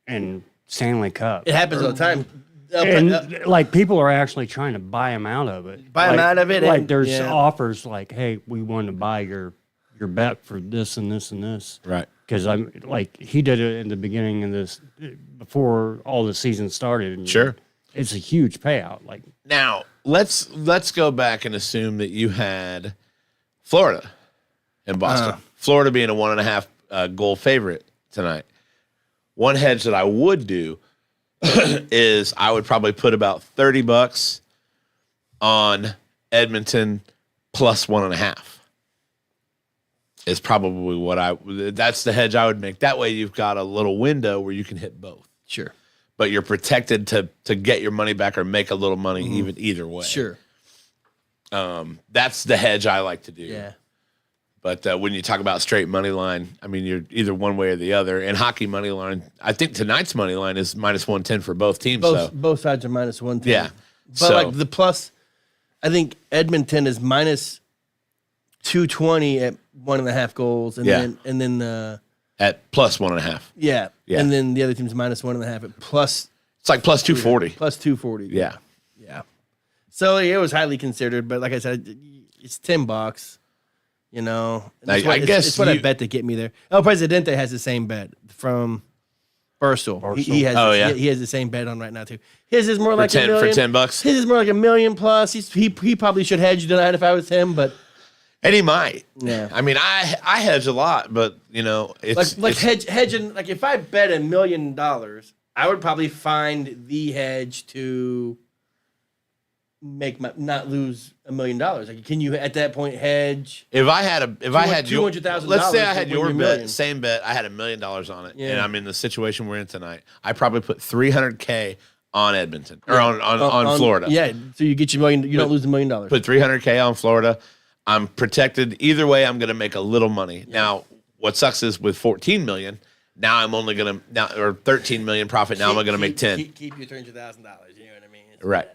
and Stanley Cup. It happens all the time. And like people are actually trying to buy him out of it. Buy him out of it. Like and, there's offers like, hey, we want to buy your your bet for this and this and this. Right. Because I'm like, he did it in the beginning of this, before all the season started. And Sure. It's a huge payout. Like, Now, let's go back and assume that you had Florida and Boston. Florida being a 1.5 goal favorite tonight. One hedge that I would do is I would probably put about $30 on Edmonton plus 1.5. Is probably that's the hedge I would make. That way you've got a little window where you can hit both. Sure. But you're protected to get your money back or make a little money either way. Sure. That's the hedge I like to do. Yeah. But when you talk about straight money line, I mean, you're either one way or the other. And hockey money line, I think tonight's money line is minus 110 for both teams. Both sides are minus 110. Yeah. But like the plus, I think Edmonton is minus 220 at 1.5 goals, and then at plus 1.5. Yeah. Yeah. And then the other team's minus 1.5 at plus. It's like plus 240. Plus 240. Yeah. Yeah. So it was highly considered, but like I said, it's $10. You know, I guess it's what I bet to get me there. El Presidente has the same bet from Burstall. He has. He has the same bet on right now too. His is more like $1 million. For $10. His is more like $1 million plus. He probably should hedge tonight if I was him, but and he might. Yeah. I mean, I hedge a lot, but you know, it's hedging. Like if I bet $1 million, I would probably find the hedge to make not lose $1 million. Like, can you at that point hedge? If I had $200,000, let's say I had your bet, same bet, I had $1 million on it, and I'm in the situation we're in tonight. I probably put $300K on Edmonton or on Florida. Yeah, so you get your million. You don't lose $1 million. Put $300K on Florida. I'm protected either way. I'm going to make a little money. Yeah. Now, what sucks is with $14 million. Now I'm only going to or $13 million profit. Now I'm going to make 10. Keep your $300,000. You know what I mean? It's right.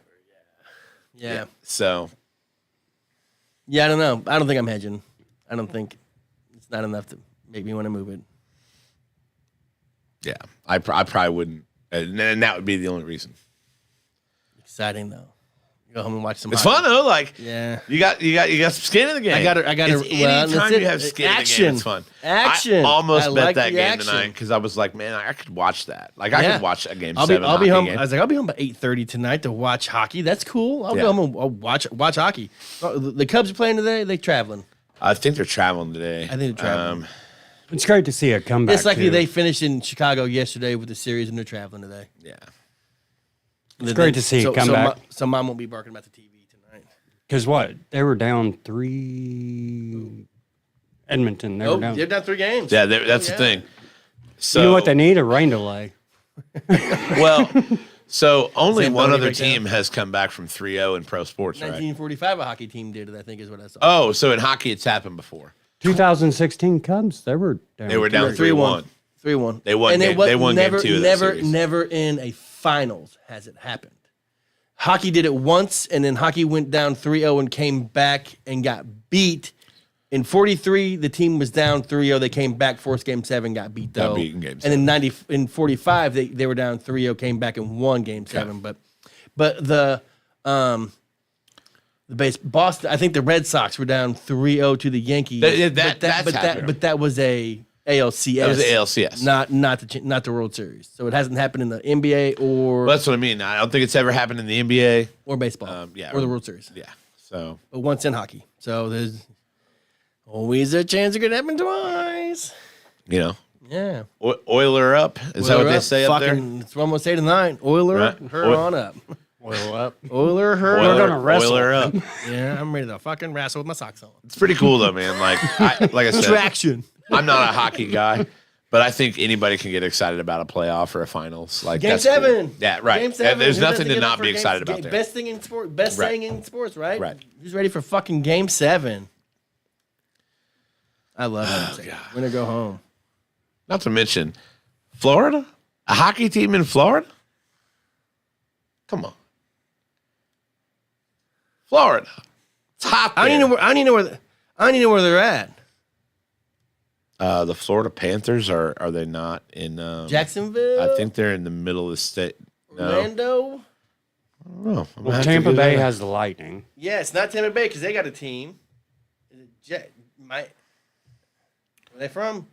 Yeah. So. Yeah, I don't know. I don't think I'm hedging. I don't think it's not enough to make me want to move it. Yeah, I probably wouldn't, and that would be the only reason. Exciting though. Go home and watch some. It's fun though. Like, yeah, you got some skin in the game. I got to. Anytime you have skin in the game, it's fun. Action. I almost bet that game tonight because I was like, man, I could watch that. Like, I could watch a game. I'll be home. Game. I was like, I'll be home by 8:30 tonight to watch hockey. That's cool. I'll go home and I'll watch hockey. The Cubs are playing today. They traveling. I think they're traveling today. I think they're traveling. It's great to see a comeback. It's likely they finished in Chicago yesterday with the series and they're traveling today. Yeah. It's great to see a comeback. So mom won't be barking about the TV tonight. Because what? They were down 3. Edmonton. They were down. They're down 3 games. Yeah, that's the thing. So you know what they need? A rain delay. Well, so only one other team has come back from 3-0 in pro sports, 1945, a hockey team did it, I think is what I saw. Oh, so in hockey it's happened before. 2016 Cubs, they were down 3-1. 3-1. They won game 2 of that series. Never in a finals has it happened. Hockey did it once, and then hockey went down 3-0 and came back and got beat. In 43, the team was down 3-0. They came back, forced game 7, got beat though. Got beat in game 7. And then in 45, they were down 3-0, came back and won game 7. But the Boston, I think the Red Sox were down 3-0 to the Yankees. But that was a ALCS. That was the ALCS. Not the World Series. So it hasn't happened in the NBA or. Well, that's what I mean. I don't think it's ever happened in the NBA or baseball. Or the World Series. Yeah. So. But once in hockey. So there's always a chance it could happen twice. You know. Yeah. Oiler up. Is that what they say up there? That's what I'm gonna say tonight. Oiler, her on up. Oil up. Oiler, her. We're gonna wrestle. Oiler up. Yeah, I'm ready to fucking wrestle with my socks on. It's pretty cool though, man. Like I said, traction. I'm not a hockey guy, but I think anybody can get excited about a playoff or a finals. Like Game 7. Cool. Yeah, right. Game 7. There's nothing to not be excited about there. Best thing in sports. Best thing in sports, right? Right. Who's ready for fucking Game 7? I love it. God. We're gonna go home. Not to mention, Florida, a hockey team in Florida. Come on, Florida. It's hot there. I don't even know where they're at. The Florida Panthers are they not in Jacksonville? I think they're in the middle of the state. No. Orlando? I don't know. Well, Tampa Bay has the Lightning. Yeah, it's not Tampa Bay because they got a team. Where they from?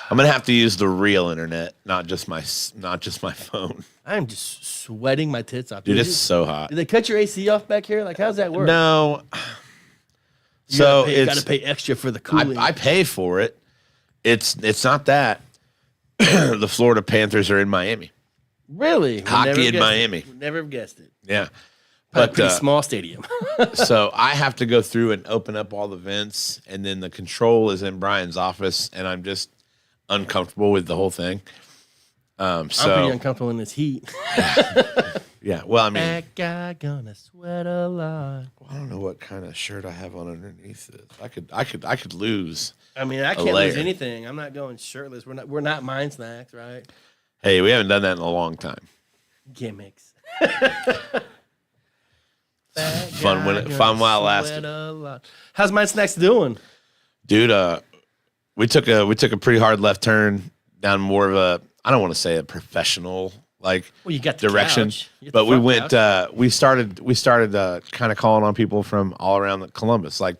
I'm gonna have to use the real internet, not just my phone. I'm just sweating my tits off. Dude, it's so hot. Did they cut your AC off back here? Like, how's that work? No. You gotta pay extra for the cooling. I pay for it. It's not that. The Florida Panthers are in Miami. Really? Hockey in Miami. Would never have guessed it. Yeah. But pretty small stadium. So I have to go through and open up all the vents, and then the control is in Brian's office, and I'm just uncomfortable with the whole thing. I'm pretty uncomfortable in this heat. Yeah. Well, I mean, that guy gonna sweat a lot. I don't know what kind of shirt I have on underneath this. I could lose. I mean, I can't lose anything. I'm not going shirtless. We're not Mind Snacks, right? Hey, we haven't done that in a long time. Gimmicks. Fun while lasting. How's Mind Snacks doing? Dude, we took a pretty hard left turn down more of a, I don't want to say a professional you got the direction, couch. but we went we started kind of calling on people from all around Columbus. Like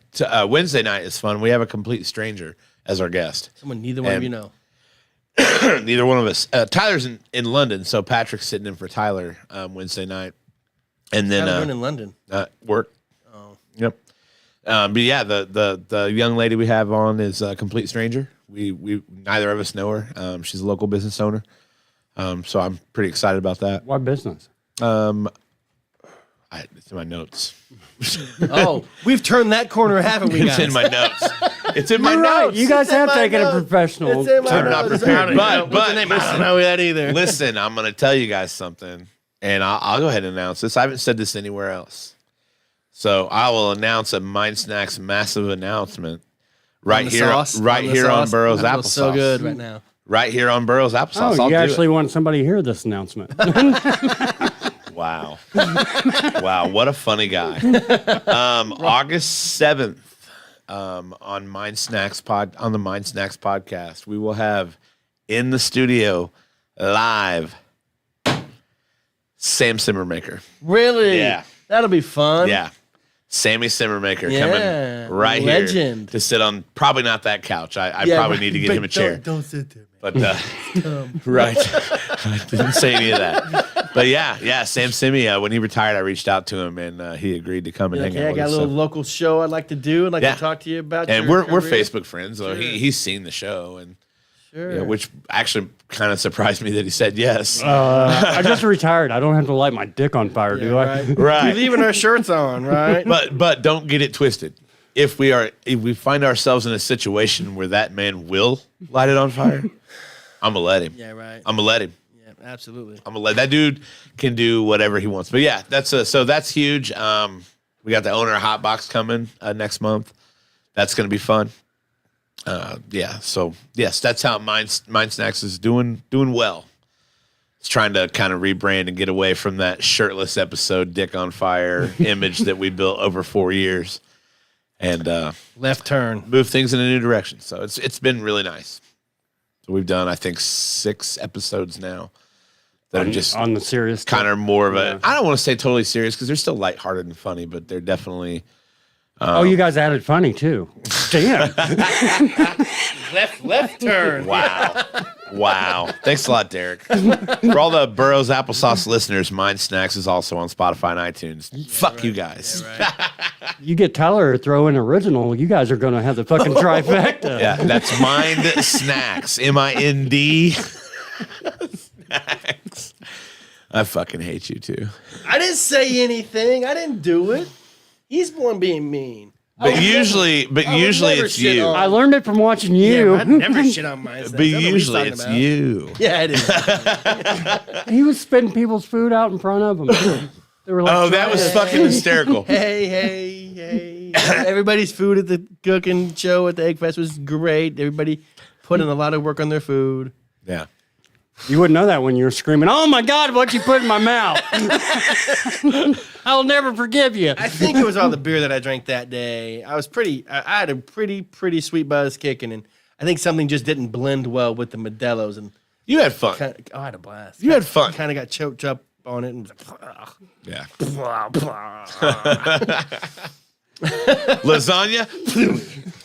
Wednesday night is fun. We have a complete stranger as our guest. Someone neither one of you know. Neither one of us. Tyler's in London, so Patrick's sitting in for Tyler Wednesday night. And then doing in London. Work. Oh. Yep. But yeah, the young lady we have on is a complete stranger. We neither of us know her. She's a local business owner. So I'm pretty excited about that. What business? It's in my notes. Oh, we've turned that corner, haven't we, guys? It's in my notes. It's in my You're notes. right. You guys have taken a professional. It's in my I'm not notes. prepared. But I don't know that either. Listen, I'm going to tell you guys something, and I'll go ahead and announce this. I haven't said this anywhere else. So I will announce a Mind Snacks massive announcement right here on Boroughs Applesauce. So good right now. Right here on Boroughs Applesauce. Oh, you actually want somebody to hear this announcement. Wow. Wow, what a funny guy. August 7th, on the Mind Snacks podcast, we will have in the studio live Sam Simmermaker. Really? Yeah. That'll be fun. Yeah. Sammy Simmermaker coming right legend. here to sit on, probably not that couch. I probably need to get him a chair. Don't sit there, man. But right, I didn't say any of that. But yeah, Sam Simi. When he retired, I reached out to him, and he agreed to come and hang out. I with got us, a little local show I'd like to do. I'd like to talk to you about. And your we're career. Facebook friends, so he's seen the show, and Sure. which actually kind of surprised me that he said yes. I just retired. I don't have to light my dick on fire, do I? Right. Right. We're leaving our shirts on, right? But don't get it twisted. If we find ourselves in a situation where that man will light it on fire, I'm gonna let him. Yeah, right. I'm gonna let him. Yeah, absolutely. I'm gonna let that dude can do whatever he wants. But yeah, that's huge. We got the owner of Hot Box coming next month. That's gonna be fun. So yes, that's how Mind Snacks is doing well. It's trying to kind of rebrand and get away from that shirtless episode, dick on fire image that we built over 4 years, and Left turn. move things in a new direction. So it's been really nice. So we've done, I think, 6 episodes now that are just on the serious kind of more of a. I don't want to say totally serious because they're still lighthearted and funny, but they're definitely. Oh, you guys added funny too. Damn. Left turn. Wow. Thanks a lot, Derek. For all the Boroughs Applesauce listeners, Mind Snacks is also on Spotify and iTunes. Fuck you guys. Yeah, right. You get Tyler to throw in original, you guys are going to have the fucking trifecta. Yeah, that's Mind Snacks. Mind Snacks. I fucking hate you too. I didn't say anything. I didn't do it. He's the one being mean. But usually never it's shit you. on- I learned it from watching you. I never shit on mine. But usually it's you. Yeah, it is. He was spitting people's food out in front of them. They were like, Oh, that was fucking hysterical. Hey. Everybody's food at the cooking show at the Egg Fest was great. Everybody put in a lot of work on their food. Yeah. You wouldn't know that when you were screaming, "Oh my God, what you put in my mouth!" I'll never forgive you. I think it was all the beer that I drank that day. I had a pretty sweet buzz kicking, and I think something just didn't blend well with the Modelo's. And You had fun. I had a blast. You had fun. Kind of got choked up on it. And was like, Yeah. Lasagna?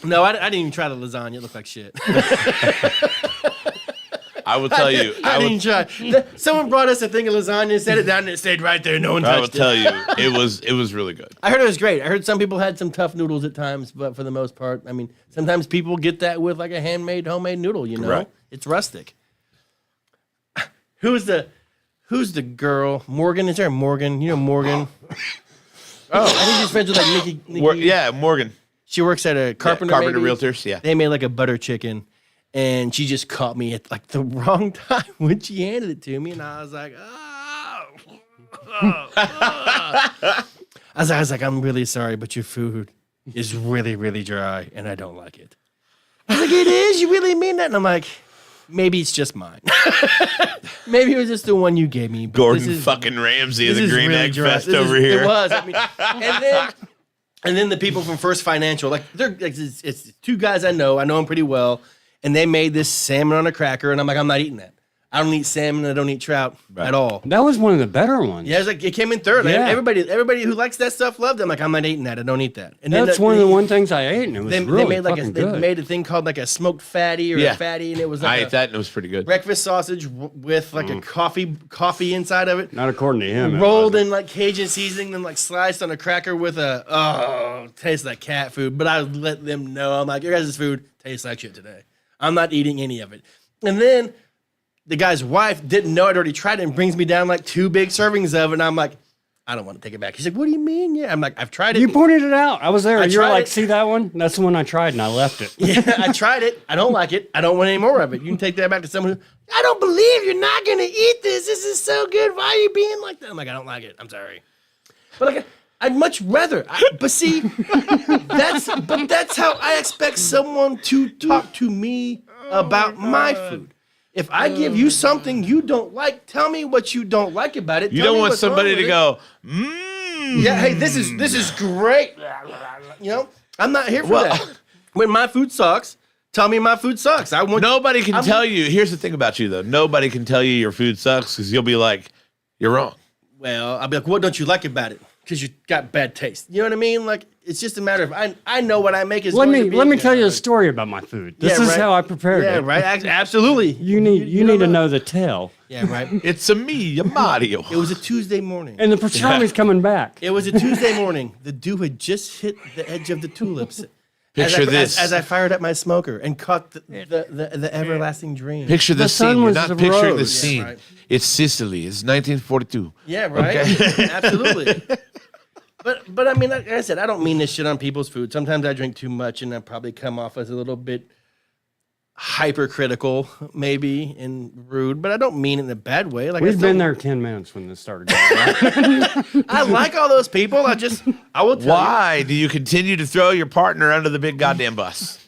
No, I didn't even try the lasagna. It looked like shit. I will tell you. I didn't try. Someone brought us a thing of lasagna, set it down, and it stayed right there. No one touched it. I will tell you, it was really good. I heard it was great. I heard some people had some tough noodles at times, but for the most part, I mean, sometimes people get that with like a homemade noodle, you know? Right. It's rustic. Who's the girl? Morgan? Is there a Morgan? You know Morgan? I think she's friends with like Nikki. Yeah, Morgan. She works at a Carpenter. Carpenter maybe. Realtors, yeah. They made like a butter chicken, and she just caught me at like the wrong time when she handed it to me, and I was like, I was like, I'm really sorry, but your food is really, really dry, and I don't like it. I was like, it is? You really mean that? And I'm like, maybe it's just mine. Maybe it was just the one you gave me. But Gordon fucking Ramsay is a green really egg dry. fest over here. It was. I mean, and then the people from First Financial, like it's two guys I know them pretty well, and they made this salmon on a cracker, and I'm like, I'm not eating that. I don't eat salmon. I don't eat trout at all. That was one of the better ones. Yeah, it came in third. Yeah. Everybody who likes that stuff loved it. I'm like, I'm not eating that. I don't eat that. And that's one of the one things I ate, and it was really they made like fucking they good. made a thing called like a smoked fatty or a fatty, and it was like I ate that and it was pretty good. breakfast sausage with like a coffee inside of it. Not according to him. Rolled in like Cajun seasoning, then like sliced on a cracker with tastes like cat food. But I would let them know, I'm like, your guys' food tastes like shit today. I'm not eating any of it. And then the guy's wife didn't know I'd already tried it and brings me down like 2 big servings of it. And I'm like, I don't want to take it back. He's like, what do you mean? Yeah. I'm like, I've tried it. You pointed it out. I was there. You were tried like, it. see that one? That's the one I tried, and I left it. Yeah, I tried it. I don't like it. I don't want any more of it. You can take that back to someone who, I don't believe you're not going to eat this. This is so good. Why are you being like that? I'm like, I don't like it. I'm sorry. But like, I'd much rather. But see, that's how I expect someone to talk to me about my food. If I give you something you don't like, tell me what you don't like about it. You Tell don't me want what's wrong somebody with to it. go, Yeah, hey, this is great. You know, I'm not here for that. When my food sucks, tell me my food sucks. Nobody can tell you. Here's the thing about you, though. Nobody can tell you your food sucks because you'll be like, you're wrong. Well, I'll be like, what don't you like about it? Because you got bad taste. You know what I mean? Like, it's just a matter of I know what I make is. Let me tell you a story about my food. This is how I prepared it. Yeah, right. Absolutely. You need to know the tale. Yeah, right. It's a me, a Mario. It was a Tuesday morning. And the pastrami's coming back. It was a Tuesday morning. The dew had just hit the edge of the tulips. Picture this. As I fired up my smoker and caught the everlasting dream. Picture the sun scene. You're was not the picturing the rose. scene. Yeah, right. It's Sicily. It's 1942. Yeah, right. Absolutely. But I mean, like I said, I don't mean this shit on people's food. Sometimes I drink too much, and I probably come off as a little bit hypercritical, maybe, and rude. But I don't mean it in a bad way. Like We've been there 10 minutes when this started. I like all those people. I will tell you. Why do you continue to throw your partner under the big goddamn bus?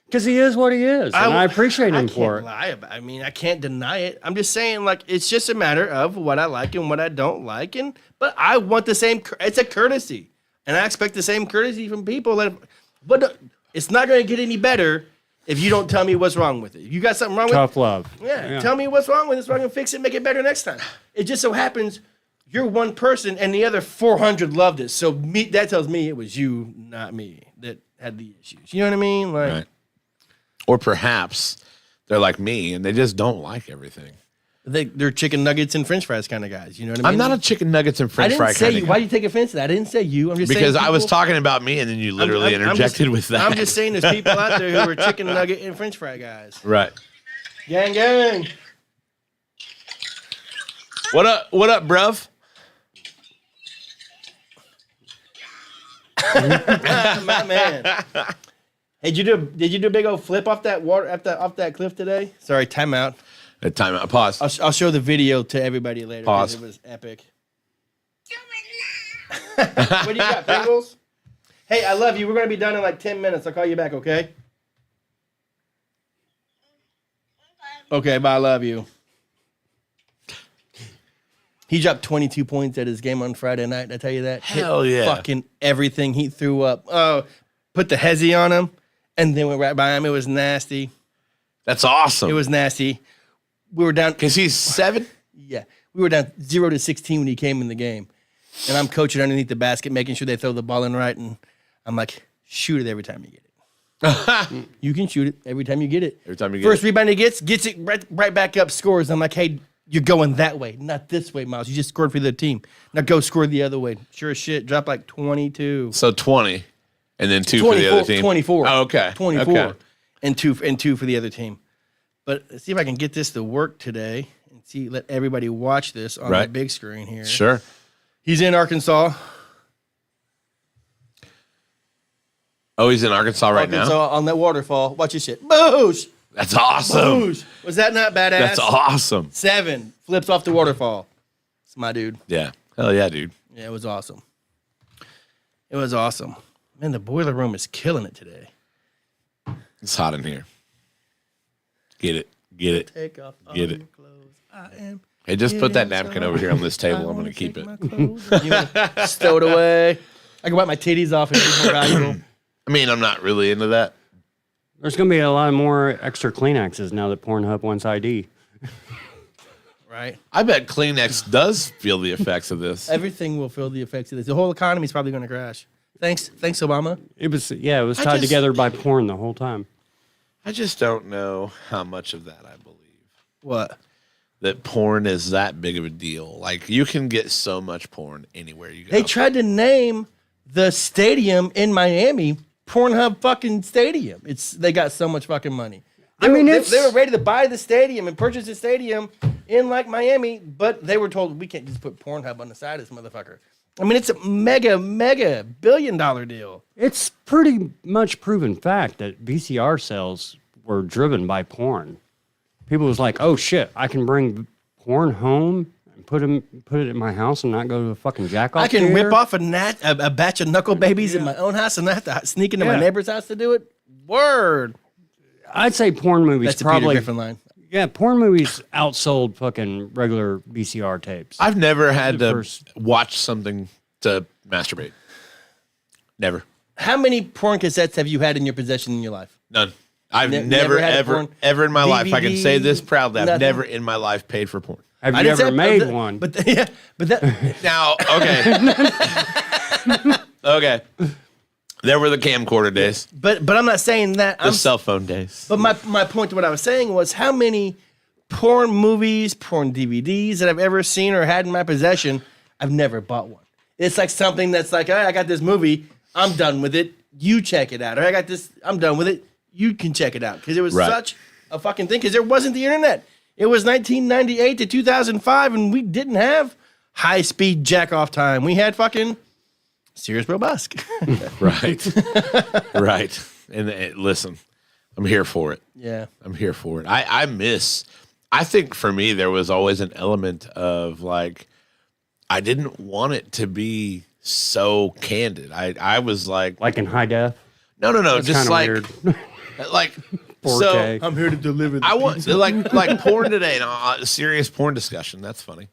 Because he is what he is, and I appreciate him for it. I mean, I can't deny it. I'm just saying, like, it's just a matter of what I like and what I don't like, but I want the same. It's a courtesy, and I expect the same courtesy from people. But it's not going to get any better if you don't tell me what's wrong with it. If you got something wrong with it, Tough love. yeah, tell me what's wrong with it so I can fix it, and make it better next time. It just so happens you're one person, and the other 400 loved it. So that tells me it was you, not me, that had the issues. You know what I mean? Like. Right. Or perhaps they're like me and they just don't like everything. They're chicken nuggets and French fries kind of guys. You know what I mean? I'm not a chicken nuggets and French fry I didn't say kind you. of guy. Why do you take offense to that? I didn't say you. I'm just Because saying I was people- talking about me and then you literally interjected with that. I'm just saying there's people out there who are chicken nugget and French fry guys. Right. Gang, gang. What up, bruv? My man. Hey, did you do a big old flip off that off that cliff today? Sorry, timeout. Time out. Pause. I'll show the video to everybody later. 'Cause Pause. It was epic. What do you got, Pringles? Hey, I love you. We're gonna be done in like 10 minutes. I'll call you back, okay? Okay, bye. I love you. He dropped 22 points at his game on Friday night. Did I tell you that? Hell Hit yeah. Fucking everything he threw up. Oh, put the hezzy on him and then went right by him. It was nasty. That's awesome. It was nasty. We were down. Because he's 7? Yeah. We were down 0-16 when he came in the game. And I'm coaching underneath the basket, making sure they throw the ball in right. And I'm like, shoot it every time you get it. You can shoot it every time you get it. Every time you get First it. rebound he gets it right back up, scores. I'm like, hey, you're going that way, not this way, Miles. You just scored for the team. Now go score the other way. Sure as shit, drop like 22. So 20, and then 2 for the other team. 24. Oh, okay. 24. Okay. And two for the other team. But let's see if I can get this to work today and let everybody watch this on the big screen here. Sure. He's in Arkansas. Oh, he's in Arkansas right now? On that waterfall. Watch this shit. Boosh! That's awesome. Boosh! Was that not badass? That's awesome. 7. Flips off the waterfall. It's my dude. Yeah. Hell yeah, dude. Yeah, it was awesome. It was awesome. Man, the boiler room is killing it today. It's hot in here. Get it. Get it. Take off all Get it. your clothes. I am. Hey, just put that napkin over here on this table. I'm going to keep it. Stow it away. I can wipe my titties off and it's more valuable. I mean, I'm not really into that. There's going to be a lot more extra Kleenexes now that Pornhub wants ID. Right? I bet Kleenex does feel the effects of this. Everything will feel the effects of this. The whole economy is probably going to crash. Thanks, Obama. It was tied together by porn the whole time. I just don't know how much of that I believe. What? That porn is that big of a deal. Like, you can get so much porn anywhere you go. They tried to name the stadium in Miami Pornhub fucking stadium. They got so much fucking money. They were ready to buy the stadium and purchase the stadium in like Miami, but they were told we can't just put Pornhub on the side of this motherfucker. I mean, it's a mega billion-dollar deal. It's pretty much proven fact that VCR sales were driven by porn. People was like, oh shit, I can bring porn home and put it in my house and not go to a fucking jack-off I can theater. whip off a batch of knuckle babies in my own house and not have to sneak into my neighbor's house to do it. Word. I'd say porn movies That's the probably. Peter Griffin line. Yeah, porn movies outsold fucking regular VCR tapes. I've never had to watch something to masturbate. Never. How many porn cassettes have you had in your possession in your life? None. I've never had ever in my life, I can say this proudly, I've nothing. never in my life paid for porn. Have I you didn't ever say- made but one? But that Now, okay. Okay. There were the camcorder days. but I'm not saying that. The cell phone days. But my point to what I was saying was how many porn movies, porn DVDs that I've ever seen or had in my possession, I've never bought one. It's like something that's like, I got this movie, I'm done with it. You check it out. Or I got this, I'm done with it. You can check it out. Because it was such a fucking thing. Because there wasn't the internet. It was 1998 to 2005, and we didn't have high-speed jack-off time. We had fucking Sirius Robusque. Right. Right. And listen, I'm here for it. Yeah. I'm here for it. I think for me, there was always an element of like, I didn't want it to be so candid. I was like Like in high def? no, That's just kinda like, weird. like, 4K. so I'm here to deliver. I want like porn today, a serious porn discussion. That's funny.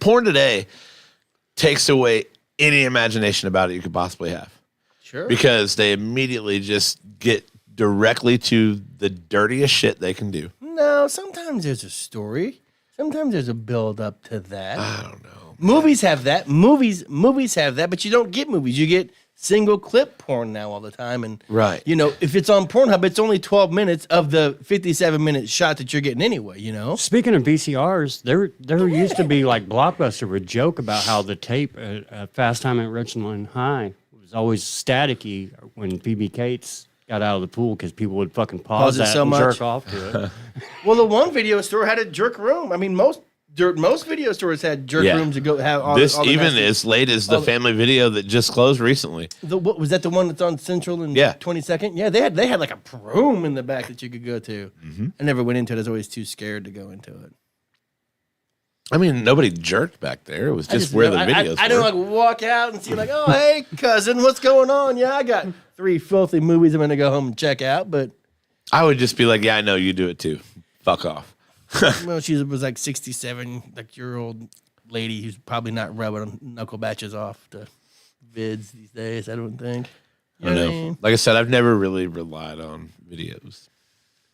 Porn today takes away any imagination about it you could possibly have. Sure. Because they immediately just get directly to the dirtiest shit they can do. No, sometimes there's a story. Sometimes there's a build up to that. I don't know. Movies have that. Movies have that, but you don't get movies. You get single clip porn now all the time. And Right. you know, if it's on Pornhub, it's only 12 minutes of the 57-minute shot that you're getting anyway, you know? Speaking of VCRs, there used to be like Blockbuster would joke about how the tape at Fast Time at Richland High was always staticky when Phoebe Cates got out of the pool because people would fucking pause it that so and much. jerk off to it. Well, the one video store had a jerk room. I mean, most video stores had jerk Yeah. rooms to go have all This all the even nasty- as late as the family video that just closed recently. What was that? The one that's on Central and Yeah. 22nd? Yeah, they had like a room in the back that you could go to. I never went into it. I was always too scared to go into it. I mean, nobody jerked back there. It was just where the videos I were. don't like walk out and see like, oh hey cousin, what's going on? Yeah, I got 3 filthy movies I'm gonna go home and check out. But I would just be like, yeah, I know you do it too. Fuck off. well, she was like 67, like year old lady who's probably not rubbing knuckle batches off to vids these days. I don't think. I don't know. Like I said, I've never really relied on videos.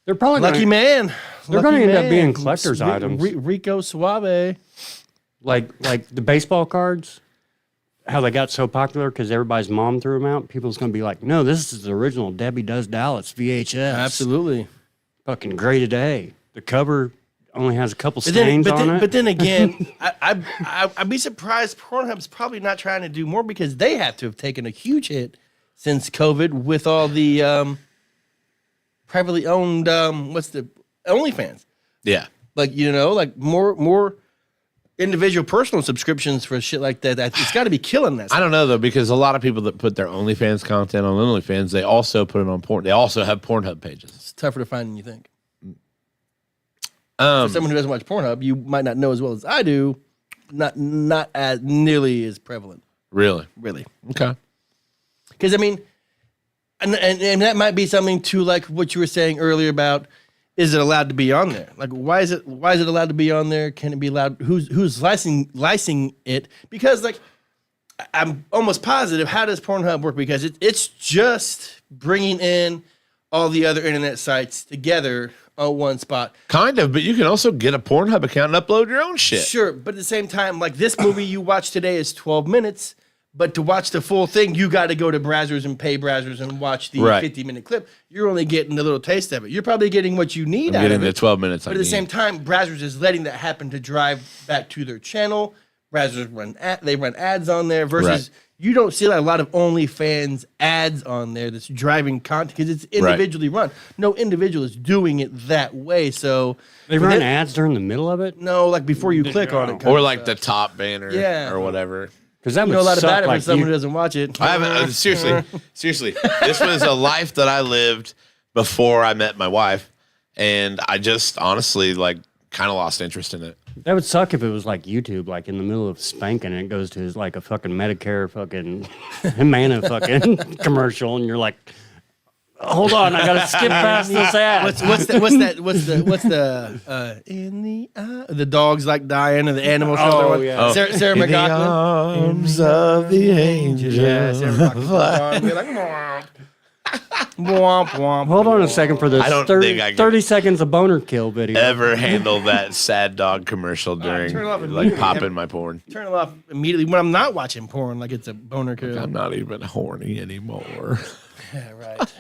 They're probably Lucky gonna, man. They're going to end up being collector's items, Rico Suave. like the baseball cards. how they got so popular because everybody's mom threw them out. People's going to be like, no, this is the original Debbie Does Dallas VHS. Absolutely. Fucking great today. The cover only has a couple stains on it. But then again, I'd be surprised Pornhub's probably not trying to do more because they have to have taken a huge hit since COVID with all the privately owned what's the OnlyFans. Yeah. Like, you know, like more individual personal subscriptions for shit like that. It's got to be killing that stuff. I don't know though, because a lot of people that put their OnlyFans content on OnlyFans, they also put it on porn. They also have Pornhub pages. It's tougher to find than you think. For someone who doesn't watch Pornhub, you might not know as well as I do. Not as nearly as prevalent. Really? Okay. Because I mean, and that might be something to like what you were saying earlier about. Is it allowed to be on there? Like, why is it allowed to be on there? Can it be allowed? Who's licensing it? Because like, I'm almost positive. How does Pornhub work? Because it's just bringing in all the other internet sites together on one spot. Kind of, but you can also get a Pornhub account and upload your own shit. Sure, but at the same time, like this movie you watched today is 12 minutes. But to watch the full thing, you got to go to browsers and pay browsers and watch the 50-minute clip. You're only getting a little taste of it. You're probably getting what you need out of it. Getting the 12 minutes. But at the same time, browsers is letting that happen to drive back to their channel. Browsers run ads on there versus you don't see like a lot of OnlyFans ads on there that's driving content because it's individually run. No individual is doing it that way. So they run ads during the middle of it? No, like before you click on it. Or like the top banner or whatever. Because that would a lot about it for someone who doesn't watch it. I haven't seriously. This was a life that I lived before I met my wife, and I just honestly like kind of lost interest in it. That would suck if it was like YouTube, like in the middle of spanking, and it goes to like a fucking Medicare fucking Humana fucking commercial, and you're like, hold on, I gotta skip past this ad. What's the in the eye? The dog's like dying and the animal shelter. Oh yeah, Sarah in McLachlan. The arms of the angel. Yeah, Sarah McLachlan. Be like, womp. Womp, womp. Hold on a second for this. I don't 30, think I can 30 seconds of boner kill video. Ever handle that sad dog commercial during turn it off like popping my porn? Turn it off immediately when I'm not watching porn. Like it's a boner kill. I'm not even horny anymore. Yeah, right.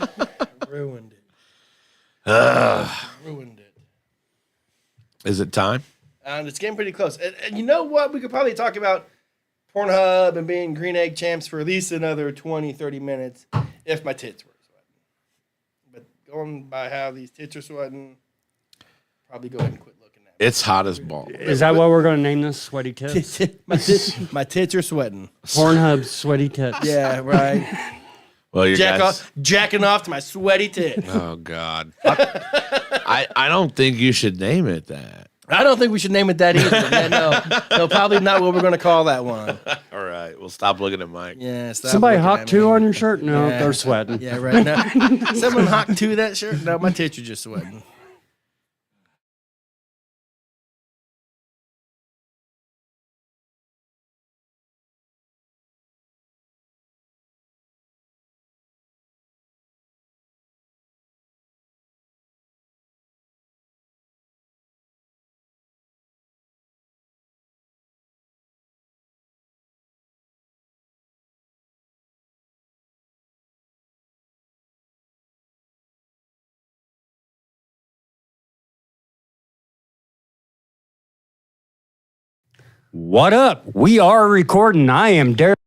Ruined it. Ruined it. Is it time? And it's getting pretty close. And you know what? We could probably talk about Pornhub and being green egg champs for at least another 20, 30 minutes if my tits were sweating. But going by how these tits are sweating, probably go ahead and quit looking at me. It's hot as balls. Is that what we're going to name this? Sweaty tits? My tits are sweating. Pornhub sweaty tits. Yeah, right. Well, you jacking off to my sweaty tit. Oh God. I don't think you should name it that. I don't think we should name it that either. Yeah, no, probably not what we're going to call that one. All right. Well, stop looking at Mike. Yeah. Somebody hawk two on your shirt? No, Yeah. they're sweating. Yeah, right. No. Someone hawk to that shirt? No, my tits are just sweating. What up? We are recording. I am Derek.